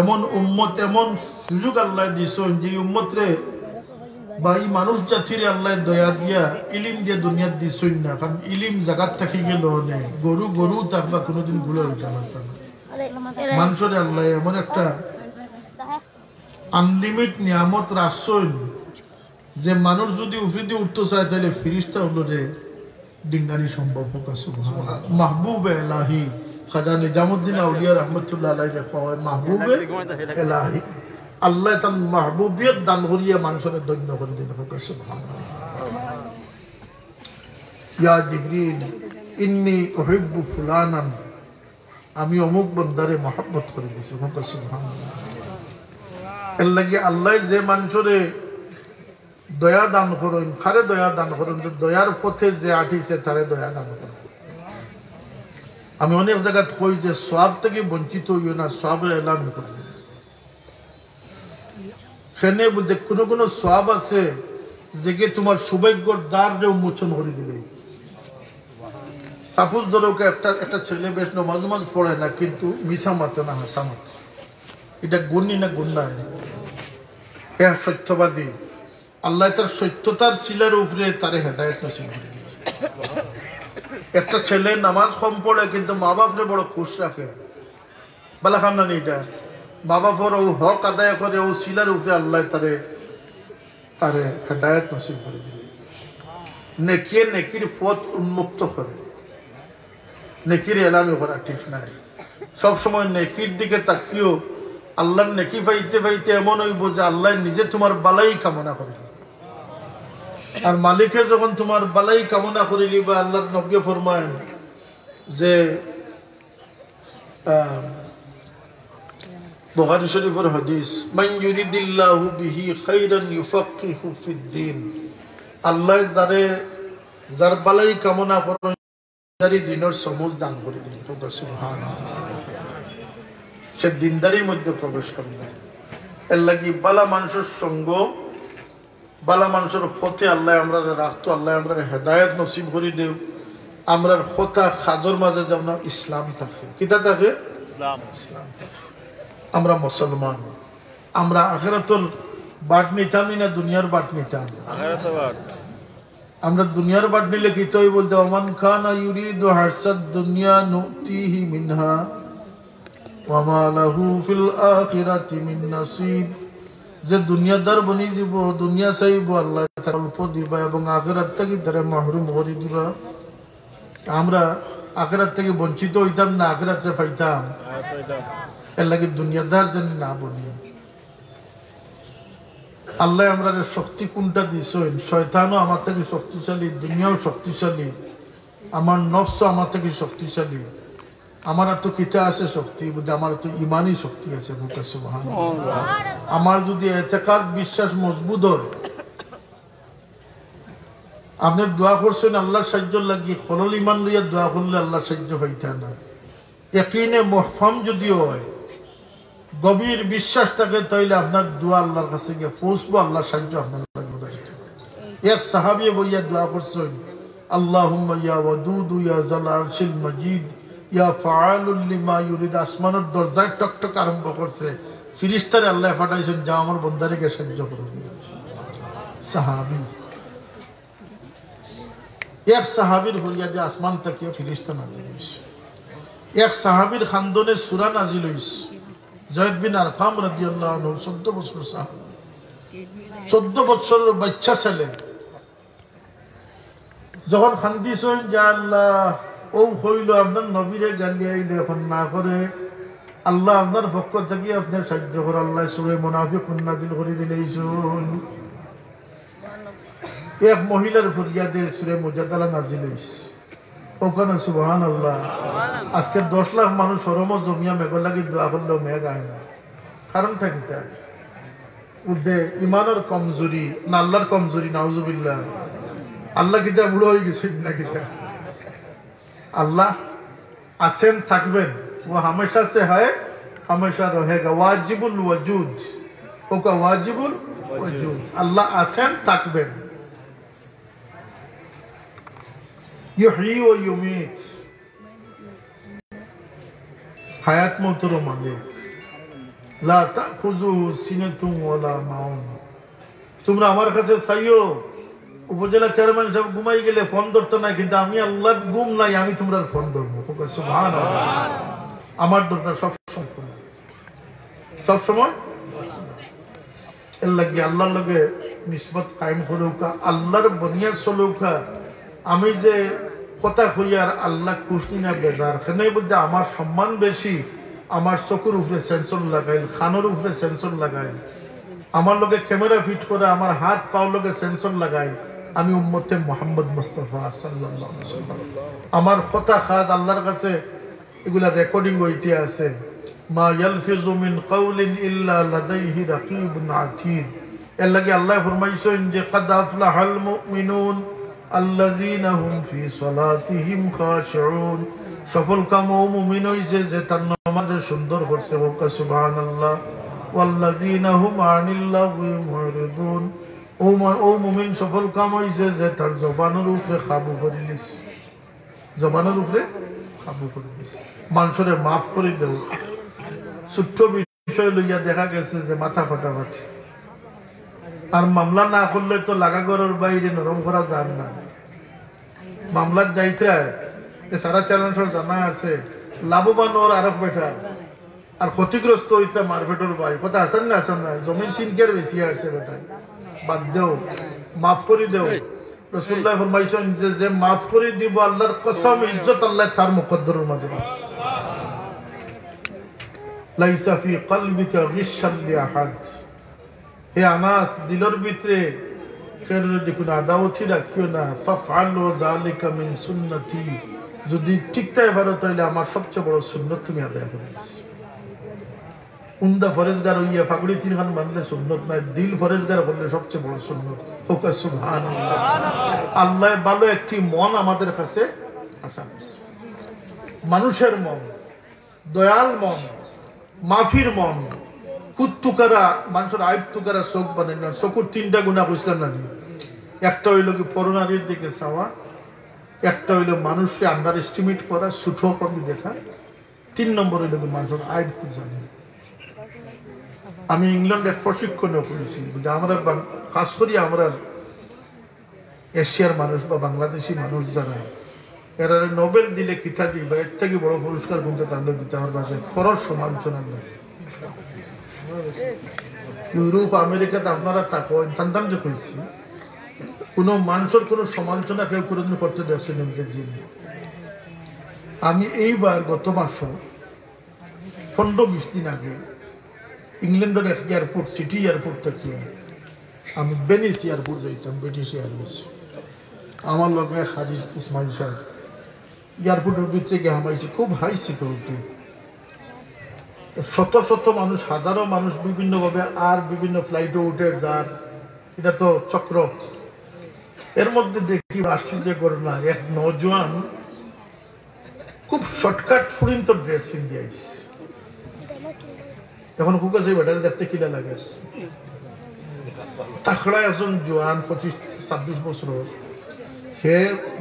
এমন উম্মত এমন সুযোগ আল্লাহ দিয়েছেন যে উম্মত রে বা এই মানুষ জাতির আল্লাহ দয়া দিয়া ইলিম দিয়ে দুনিয়াত দিয়েছেন না কারণ ইলিম জায়গার থাকি গেল নেই গরু থাকবা কোনোদিন ভুলে উঠে না মানুষের আল্লাহ এমন একটা আনলিমিট নিয়ামত রাখছেন যে মানুষ যদি উফরিদি উঠতে চায় তাহলে ফিরিস্তা হলো রে ডিঙ্গানি সম্ভব হোক মাহবুব এলাহি খাজা নিজামুদ্দিন আউলিয়া রহমতুল্লাহ আলাইহি কয় মাহবুব এলাহি আল্লাহ তার মাহবুবিয়ত দান করিয়া মানুষের ধন্য করে দিন হোক সুবহানাল্লাহ ইয়া জিবরিল ইন্নী উহিব্বু ফুলানান আমি অমুক বান্দারে মহব্বত করে দিছি হোক সুবহানাল্লাহ এর লাগি আল্লাহ যে মানুষের দয়া দান করেন কারে দয়া দান করেন দয়ার পথে যে আঠিছে তারে দয়া দান করেন আমি অনেক জায়গায় কই যে সওয়াব থেকে বঞ্চিত হইও না সওয়াবের এলান করবে সেনে বুঝে কোনো সওয়াব আছে যে তোমার সৌভাগ্যর দ্বারে উন্মোচন করে দিবে সাপোজ ধরো একটা ছেলে বেশ নামাজ পড়ে না কিন্তু মিশা মাতে না হাসা মাতে এটা গুণই না গুণ না হ্যাঁ সত্যবাদী আল্লাহ তার সত্যতার শিলার উপরে তারে হেদায়েত নসিব করে দিবে একটা ছেলে নামাজ কম পড়ে কিন্তু মা বাপরে বড় খুশ রাখে বলা খান না এটা মা বাপর ও হক আদায় করে ও শিলার উপরে আল্লাহ তারে হেদায়েত নসিব করে দিবে নেকির পথ উন্মুক্ত করে নেকির এলামি করা ঠিক নাই সবসময় নেকির দিকে তাকিও আল্লাহর নেকি পাইতে পাইতে এমন হইব যে আল্লাহ নিজে তোমার বালাই কামনা করে আর মালিকে যখন তোমার বালাই কামনা করিলি বা আল্লাহর নবী ফরমায়েন যে বুখারী শরীফের হাদিস মান ইউরিদিল্লাহু বিহি খাইরান ইউফাক্কিহু ফিদ্দিন আল্লাহ যার বালাই কামনা করেন তারই দিনের সমুজ দান করে দিন সুবহানাল্লাহ সে দিনদারির মধ্যে প্রবেশ করবে এর লাগি বালা মানুষের সঙ্গ বালা মানুষের পথে আল্লাহ আমরা রাখতো আল্লাহ আমরা হেদায়েত নসিব করে দেও আমরার কথা খাজর মাঝে যেমন ইসলাম থাকে কিতা থাকে ইসলাম থাকে আমরা মুসলমান আমরা আখিরাতুল বাট নিতামই না দুনিয়ার বাট নিতাম আমরা দুনিয়ার বাট নিলে কি তোই বলতে ওমান খানা ইউরিদু হারসাদ দুনিয়া নুতিহি মিনহা ওয়ামা লাহু ফিল আখিরাতি মিন নাসিব যে দুনিয়াদার বনি যাব দুনিয়া চাইব আল্লাহ তার অল্প দিবা এবং আখিরাত থেকে তারা মাহরুম করে দিবা আমরা আখিরাত থেকে বঞ্চিত হইতাম না আখিরাতে পাইতাম এর লাগে দুনিয়াদার যেন না বনি আল্লাহ আমরা শক্তি কোনটা দিছেন, শয়তানও আমার থেকে শক্তিশালী, দুনিয়াও শক্তিশালী, আমার নফস আমার থেকে শক্তিশালী। আমার তো কিতা আছে শক্তি, বুঝে আমার তো ইমানই শক্তি আছে। সুবহানাল্লাহ। আমার যদি এতেকাদ বিশ্বাস মজবুত হয়, আপনি দোয়া করছেন আল্লাহর সাহায্য লাগিয়ে, খলল ইমান লইয়া দোয়া করলে আল্লাহর সাহায্য হইতে না। ইয়াকিনে মুহফাম যদি হয়, গভীর বিশ্বাস থাকে, তাইলে আপনার দোয়া আল্লাহর কাছে গিয়ে পৌঁছবো, আল্লাহর সাহায্য আপনার লাগবে। এক সাহাবী বইয়া দোয়া করছেন, আল্লাহুম্মা ইয়া ওয়াদুদু ইয়া যাল আরশিল মাজিদ ইয়া ফাআলুল লিমা ইউরিদ। আসমানের দরজায় টকটক আরম্ভ করছে, ফেরেশতারে আল্লাহ পাঠাইছেন, যা আমার বান্দাকে সাহায্য করবে। সাহাবী, এক সাহাবীর ফরিয়াদে আসমান থেকে ফেরেশতা নাজিল হইছে। এক সাহাবীর খান্দনে সূরা নাজিল হইছে। যায়েদ বিন আরকাম রাদিয়াল্লাহু আনহু 14 বছর সাহাবী, 14 বছরের বাচ্চা ছেলে, যখন খান্দিছেন যে আল্লাহ ও হইল আপনার নবীরে গালি আইলে এখন না করে, আল্লাহ আপনার পক্ষ থেকে আপনার সাহায্য করে, আল্লাহ সূরা মুনাফিকুন নাজিল করে দিলেন। এক মহিলার ফরিয়াদে সূরা মুজাদালা নাজিল হইছে। ওখানে সুবহানাল্লাহ। আজকে 10 লাখ মানুষ শরম জমিয়া মেঘ লাগি দোয়া করলেও মেঘ আয় না। কারণটা কিটা? উদ্দে ইমানের কমজোরি না আল্লাহর কমজোরি? নাউজুবিল্লাহ। আল্লাহ কিটা বুড়ো হয়ে গেছে না কিটা? আল্লাহ আছেন, থাকবেন, ও হামেশা সে হয়, হামেশা রহেগা। ওয়াজিবুল ওয়াজুদ, ওকা ওয়াজিবুল ওয়াজুদ। আল্লাহ আছেন, থাকবেন। ইউহয়ী ওয়া ইউমীত, হায়াত মওতের মালিক। লা তাখুযুহু সিনাতুন ওয়ালা নাওম। তোমরা আমার কাছে চাইও, উপজেলা চেয়ারম্যান সাহেব ঘুমাই গেলে ফোন ধরতো না, কিন্তু আমি আল্লাহর ঘুম নাই, আমি তোমরা ফোন ধরবো। সুবহানাল্লাহ। আমার দরকার সবসময়, সবসময় এর লাগে আল্লাহর লগে নিসবত কায়েম করুকা, আল্লাহর বনিয়াদ চলুকা। আমি যে কথা হইয়ার আল্লাহ খুশি না বেদার, সেখানে বলতে আমার সম্মান বেশি, আমার চকুর উপরে সেন্সর লাগাইল, খানোর উপরে সেন্সর লাগাইল, আমার লগে ক্যামেরা ফিট করে, আমার হাত পাও লগে সেন্সর লাগাই, আমি উম্মতে মুহাম্মদ মুস্তাফা সাল্লাল্লাহু আলাইহি ওয়াসাল্লাম। আমার কথা খাদ আল্লাহর কাছে এগুলা রেকর্ডিং হইতে আছে। মা ইয়ালফিজু মিন কাউলিন ইল্লা লাদাইহি রাকিবুন আতীদ। এর লাগে আল্লাহ ফরমাইছেন যে কাদ আফলাহাল মুমিনুন আল্লাযীনা হুম ফি সালাতিহিম খাশিউন। সফল কাম ও মুমিন হইছে যে তার নামাজে সুন্দর করছে। সুবহানাল্লাহ। ওয়াল্লাযীনা হুম আনিল লাগwi মুরিদুন। ও মুমিন সফল কাম হইছে যে তার জবানের উপরে কাবু করে নিছে, জবানের উপরে কাবু করে নিছে। মানুষরে মাফ করে দেব। ছোট্ট বিষয় লইয়া দেখা গেছে যে মাথা ফাটাফাটি, আর মামলা না করলে তো লাগা ঘরের বাইরে নরম করা যায় না। মামলার যাইতে সারা চ্যালেঞ্জ জানা আছে, লাভবান ওর আরব বেটা, আর ক্ষতিগ্রস্ত ওইটা মারপেটের ভাই। কথা আসেন না, আসেন না, জমিন 3 কের বেশি আসছে বেটা, বাদ দেও, মাফ করে দেও। রাসূলুল্লাহ ফরমাইছেন যে মাফ করে দিব, আল্লাহর কসম ইজ্জত আল্লাহ তার মুকদ্দরের মাঝে। লাইসা ফি কলবিকা গিশাল লিআহাদ। হে আনাস, দিলের ভিতরে কোনো আদাওয়াতি রাখিও না। ফাফআলু যালিকা মিন সুন্নতি। যদি ঠিকঠাক পারো তাহলে আমার সবচেয়ে বড় সুন্নত তুমি আদায় করিস। উন্দা ফরেজগার হইয়া ফাগড়ি 3 খান বাঁধলে সুন্নত নাই, দিল ফরেজগার করলে সবচেয়ে বড় সুন্নত। সুবহানাল্লাহ। আল্লাহ ভালো একটি মন আমাদের কাছে আশা করছে, মানুষের মন, দয়াল মন, মাফির মন। কুত্তুকারা মানুষের আইব তুকারা চোখ বানাই না। চকুর 3টা গুণা কইছিলাম না, একটা হইল কি পরনারীর দিকে চাওয়া, একটা হইল মানুষকে আন্ডার এস্টিমেট করা, ছোট কর্মী দেখা, 3 নম্বর হইল কি মানুষের আইব জানি। আমি ইংল্যান্ডে প্রশিক্ষণও করেছি, আমরা কাজ করি, আমরা এশিয়ার মানুষ বা বাংলাদেশি মানুষ যারা, এরা নোবেল দিলে কিতা দিবা, এর থেকে বড় পুরস্কার কিন্তু তাহলে দিতে আমার কাছে খরচ সমালোচনা নেই। ইউরোপ আমেরিকাতে আপনারা তাকে সন্তান যে কইছি, কোন মানুষের কোন সমালোচনা কেউ কোনোদিন করতে যাচ্ছে নিজের জীবনে। আমি এইবার গত মাস 15-20 দিন আগে ইংল্যান্ডের এক এয়ারপোর্ট, সিটি এয়ারপোর্ট থেকে আমি বেনিস এয়ারপোর্ট যাইতাম, ব্রিটিশ এয়ারওয়েজে। আমার লগে হাজিজ ইসমাইল সাহেব এয়ারপোর্টের ভিতরে গিয়ে হামাইছে, খুব হাই সিকিউরিটি, শত শত মানুষ, হাজারো মানুষ বিভিন্নভাবে আর বিভিন্ন ফ্লাইটে উঠে যার, এটা তো চক্র। এর মধ্যে দেখি আশ্চর্য ঘটনা, এক নজওয়ান খুব শর্টকাট ফুরিন্ত ড্রেস কিনে আইস। এখন খুব কাছে বেটার দেখতে কিনা লাগে, তাকড়া একজন জোয়ান 25-26 বছর, সে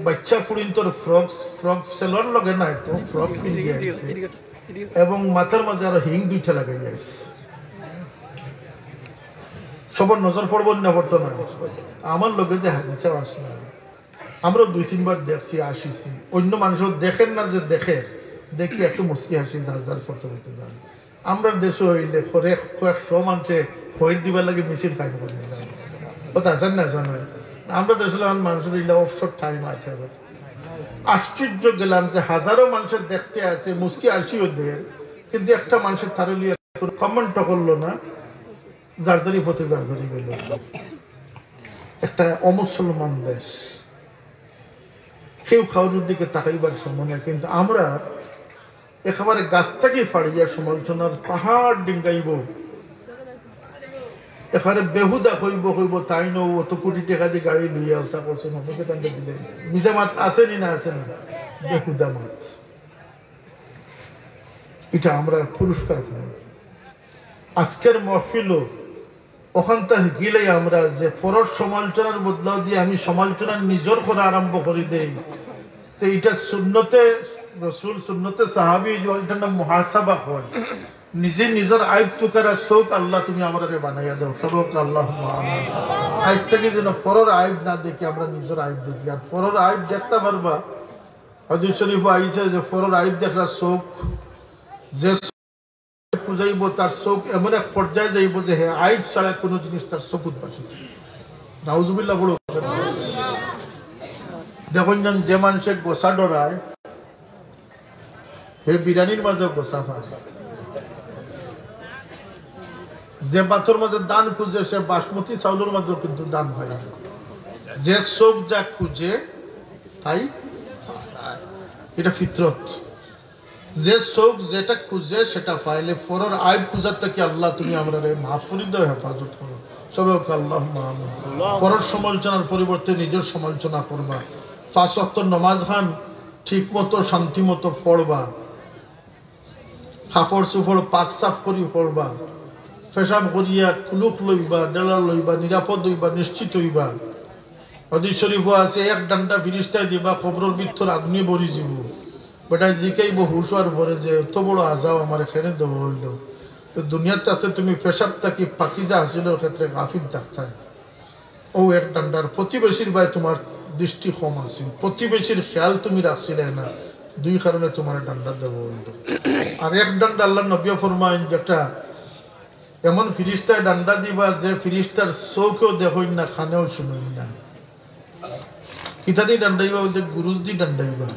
বাচ্চা ফুরিন্তর ফ্রক সেলর লগে নাই তো ফ্রক কিনে আইছে এবং মাথার মাঝে আরো হিং 2টা লাগাই আইছে। সবার নজর পড়ব না পড়তো না। আমার লোকে যে হাজিসা আসলো, আমরা 2-3 বার দেখছি, আসিছি, অন্য মানুষও দেখেন না যে দেখে, দেখি একটু মুসকি হাসি, যার যার ফটো হইতে যান। আমরা দেশে হইলে কয়েকশো মানুষে ভয় দিবার লাগে মিছিল খাই করে নিলাম, কথা আছেন না জানো। আমরা দেশে মানুষের ইলা অবসর টাইম আছে। আশ্চর্য গেলাম যে হাজারো মানুষের দেখতে আছে, মুসকি আসিও দেয়, কিন্তু একটা মানুষের তারে লিয়ে কমেন্ট করলো না, জারদারি পথে জারদারি গেল। একটা অমুসলমান দেশ, কেউ খাওয়ার দিকে তাকাইবার সময় না, কিন্তু আমরা একেবারে গাছটাকে ফাড়িয়া সমালোচনার পাহাড় ডিঙ্গাইব, এখানে বেহুদা হইব তাই নো অত কোটি টাকা দিয়ে গাড়ি লইয়া ওটা করছেন, আপনাকে তাকে দিলে মিজা মাত আসেনি না আসে না, বেহুদা মাত। এটা আমরা পুরস্কার পাই। আজকের মহফিল ওখান থেকে গেলে আমরা যে পরর সমালোচনার বদলাও দিয়ে আমি সমালোচনা নিজের করা আরম্ভ করে দেই, তো এটা সুন্নতে রসুল, সুন্নতে সাহাবি, এটার নাম মুহাসাবা হয়। নিজে নিজের আইব তুকারা শোক আল্লাহ তুমি আমরা বানাইয়া দাও, সবক আল্লাহ। আজ থেকে যেন পরর আইব না দেখি, আমরা নিজের আইব দেখি। আর পরর আইব দেখতে পারবা, হাদিস শরীফ আইছে যে পরর আইব দেখলা শোক, যে বুঝাইব তার চোখ এমন এক পর্যায়ে যাইব যে হ্যাঁ আইব ছাড়া কোনো জিনিস তার চকুত বাসিছে। নাউজুবিল্লাহ বড় যখন যে মানুষের গোসা ডরায়, হে বিরিয়ানির মাঝে গোসা ফাঁসা, যে বাথর মাঝে দান খুঁজে সে বাসমতি চাউলের মাঝেও কিন্তু দান হয় না। যে চোখ যা খুঁজে তাই, এটা ফিতরত। যে চোখ যেটা খুঁজে সেটা পাইলে পরের আইব খুঁজার থেকে আল্লাহ তুমি আমরা মাফ করে দাও, হেফাজত করো, সবাই আল্লাহ। পরের সমালোচনার পরিবর্তে নিজের সমালোচনা করবা। 5 ওয়াক্ত নামাজ খান ঠিক মতো শান্তি মতো পড়বা, কাপড় চোপড় পাক সাফ করি পড়বা, পেশাব করিয়া কুলুক লইবা, ডেলা লইবা, নিরাপদ হইবা, নিশ্চিত হইবা। হাদিস শরীফ আছে, এক ডান্ডা ফিরিস্তায় দিবা, কবরের ভিতর আগ্নি ভরি যাব। বেটাই জিকাইব হুশার ভরে যে এত বড় আজাব আমার এখানে দেবো হইল, তো দুনিয়ার তাতে তুমি পেশাব থাকি পাকিজা হাসিলের ক্ষেত্রে গাফিল থাকতে। ও এক ডান্ডার প্রতিবেশীর ভাই তোমার দৃষ্টি কম আছে, প্রতিবেশীর খেয়াল তুমি রাখছিলে না, 2 কারণে তোমার ডান্ডা দেবো হইল। আর এক ডান্ডা আল্লাহ নবী ফরমাইন যেটা এমন ফিরিস্তায় ডান্ডা দিবা যে ফিরিস্তার চৌকেও দেখই না, খানেও শুনই না। কিতা দিয়ে ডান্ডাইবা, যে গুরুজ দিয়ে ডান্ডাইবা।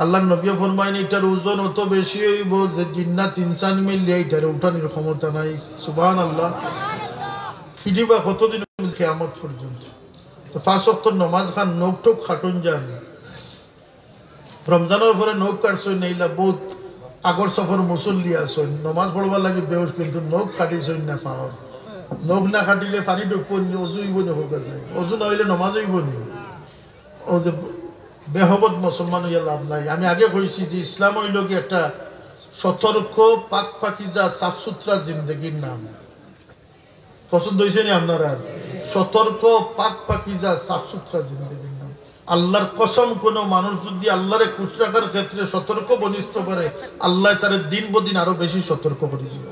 আল্লাহ নবী ফরমাইন এটার ওজন অত বেশি হইব যে জিন্নাত ইনসান মিলিয়ে এটারে উঠানোর ক্ষমতা নাই। সুবহানাল্লাহ। ফিরিবা কতদিন? কিয়ামত পর্যন্ত। তো 5 ওয়াক্ত নামাজ খান, নখ টুক খাটুন যান। রমজানের পরে নখ কাটছই নাইলা, বহুত আগর সফর মুসল্লি আসন, নমাজ পড়বার লাগে বেউস, কিন্তু নখ কাটিছই না পাওয়ার। নখ না কাটিলে পানি ঢুকব নি, অজু হইব নি, হোক আছে অজু না হইলে নমাজ হইব নি। ও যে বেহবত মুসলমান হইয়া লাভ নাই। আমি আগে কইছি যে ইসলাম হইল কি একটা সতর্ক পাক পাকিজা সাফ সুতরা জিন্দগির নাম। পছন্দ হয়েছে নি আপনারা? সতর্ক পাক পাকিজা সাফ সুতরা জিন্দগির নাম। আল্লাহর কসম, কোন মানুষ যদি আল্লাহরে খুশ রাখার ক্ষেত্রে সতর্ক বনিষ্ঠ করে, আল্লাহ তার দিন বদিন আরো বেশি সতর্ক করে দিবে।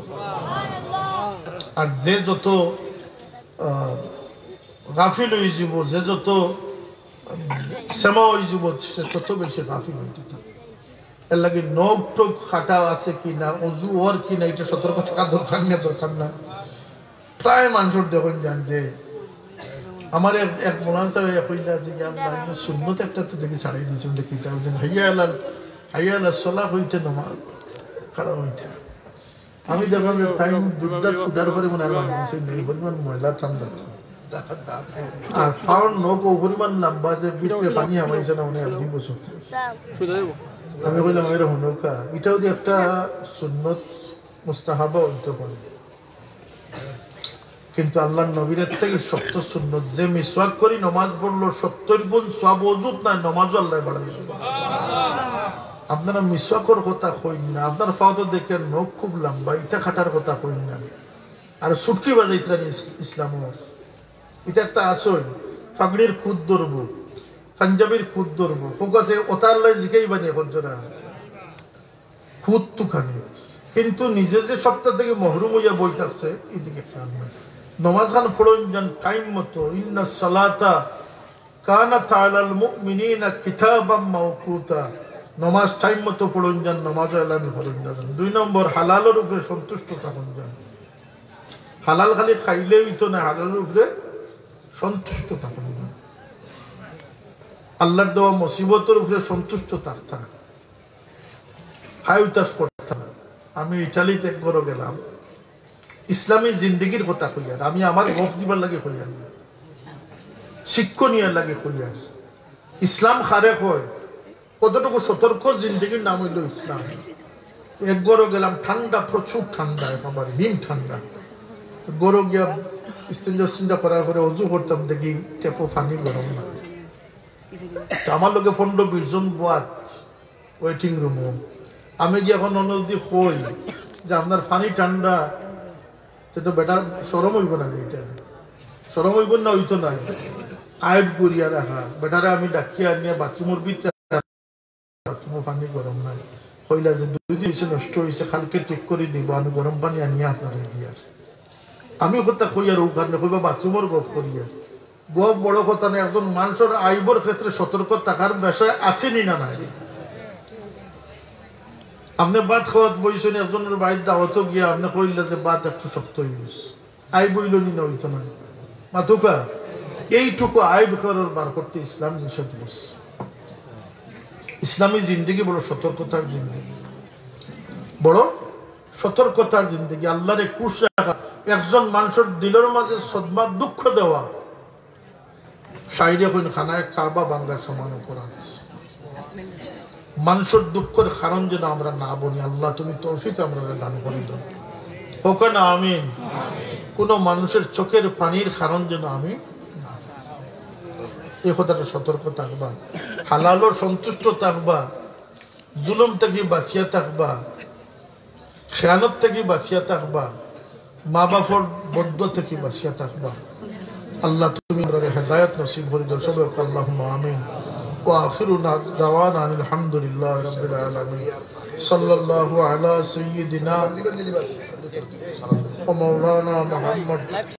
আর যে যত গাফিল হয়ে যাব, যে যত সেমা হয়ে যাব, সে তত বেশি গাফিল হইতে থাকে। এর লাগে নখ টোক খাটা আছে কিনা, অজু ওর কিনা, এটা সতর্ক থাকা দরকার না, দরকার না। প্রায় মানুষের দেখুন যান যে আমার এক মোলান সাহেব কইলা যে সুন্নত একটা তো দেখি ছাড়াই দিয়েছেন, দেখি হাইয়া আল্লাহ সলা হইতে নমাজ খারাপ হইতে। আমি দেখলাম যে টাইম দুধ ফুটার পরে মনে হয় পরিমাণ ময়লা ঠান্ডা। আর ফাউন্ড নৌকো পরিমাণ লম্বা যে ভিতরে পানি আমাইছে না অনেক 2 বছর আমি কইলাম এরকম নৌকা এটাও যে একটা সুন্নত মুস্তাহাবা হইতে পারে কিন্তু আল্লাহর নবীর থেকে শক্ত সুন্নত যে মিসওয়াক করি নামাজ পড়লো 70 গুণ সওয়াব ওযুত না নামাজও আল্লাহ বাড়ায় সুবহানাল্লাহ আপনারা মিসওয়াকের কথা কইন না আপনার ফাওতো দেখেন নখ খুব লম্বা এটা কাটার কথা কইন না আর সুটকি বাজাইতরা ইসলামের এটা একটা আসল ফাগড়ির খুদ ধরব পাঞ্জাবির খুদ ধরব ফোকাসে ওতাল্লাই জিকেই বানিয়ে করছরা খুদ তো খানি কিন্তু নিজে যে সপ্তাহ থেকে মহরুম হইয়া বই থাকছে এদিকে খেয়াল নাই নমাজ খান ফড়ন যান টাইম মতো ইন্না সালাতা কানাত আলাল মুমিনিনা কিতাবাম মাওকুতা নমাজ টাইম মতো ফড়ন যান নমাজ এলামি ফড়ন যান 2 নম্বর হালালের উপরে সন্তুষ্ট থাকুন যান হালাল খালি খাইলেই তো না হালালের উপরে সন্তুষ্ট থাকুন যান আল্লাহর দেওয়া মুসিবতের উপরে সন্তুষ্ট থাকতে হায়ুতাস করতে আমি ইটালিতে একবার গেলাম ইসলামী জিন্দগির কথা কইয়ার আমি আমার গফ দিবার লাগে কইয়ার শিক্ষণীয় লাগে কইয়ার ইসলাম খারে কয় কতটুকু সতর্ক জিন্দগির নাম হইল ইসলাম একবারও গেলাম ঠান্ডা প্রচুর ঠান্ডা আমার হিম ঠান্ডা গরু গিয়া ইস্তিনজা করার পরে অজু করতাম দেখি টেপো পানি গরম না আমার লোকে 15-20 জন বাদ ওয়েটিং রুমও আমি গিয়ে এখন অনুরোধী হই যে আপনার পানি ঠান্ডা সে তো বেটার সরম হইব না এটা সরম হইব না হইতো না আয়ব করিয়া রাখা বেটারে আমি ডাকিয়া নিয়ে বাথরুমের ভিতরে বাথরুমের পানি গরম নাই হইলা যে 2 দিন নষ্ট হয়েছে কালকে ঠিক করে দিব আমি গরম পানি আনিয়া আপনার দিয়ার আমি কথা কইয়ার ওখানে কইবা বাথরুমের গপ করিয়া গপ বড় কথা নেই একজন মানুষের আইবর ক্ষেত্রে সতর্ক থাকার বিষয় আসেনি না নাই আপনি বাদ খাওয়াত বইছেন একজনের বাড়ির দাওয়াত গিয়া আপনি কইলে যে বাদ একটু শক্ত হয়ে গেছে আই বইল নি না হইতো না মাতুকা এইটুকু আইব করার বার করতে ইসলাম নিষেধ করছে ইসলামী জিন্দগি বড় সতর্কতার জিন্দগি বড় সতর্কতার জিন্দগি আল্লাহরে খুশ রাখা একজন মানুষের দিলের মাঝে সদমা দুঃখ দেওয়া শাইরে কইন খানায় কাবা বাঙ্গার সমান অপরাধ মানুষের দুঃখের কারণ যেন আমরা না বলি আল্লাহ তুমি তৌফিক আমরা দান করে দাও হোক না আমিন কোন মানুষের চোখের পানির কারণ যেন আমি এই কথাটা সতর্ক থাকবা হালালও সন্তুষ্ট থাকবা জুলুম থেকে বাঁচিয়া থাকবা খেয়ানত থেকে বাঁচিয়া থাকবা মা বাপর বদ্ধ থেকে বাঁচিয়া থাকবা আল্লাহ তুমি হেদায়েত নসিব করে দাও সবাই আল্লাহুম্মা আমিন وآخر دعوانا أن الحمد لله رب العالمين صلى الله على سيدنا ومولانا محمد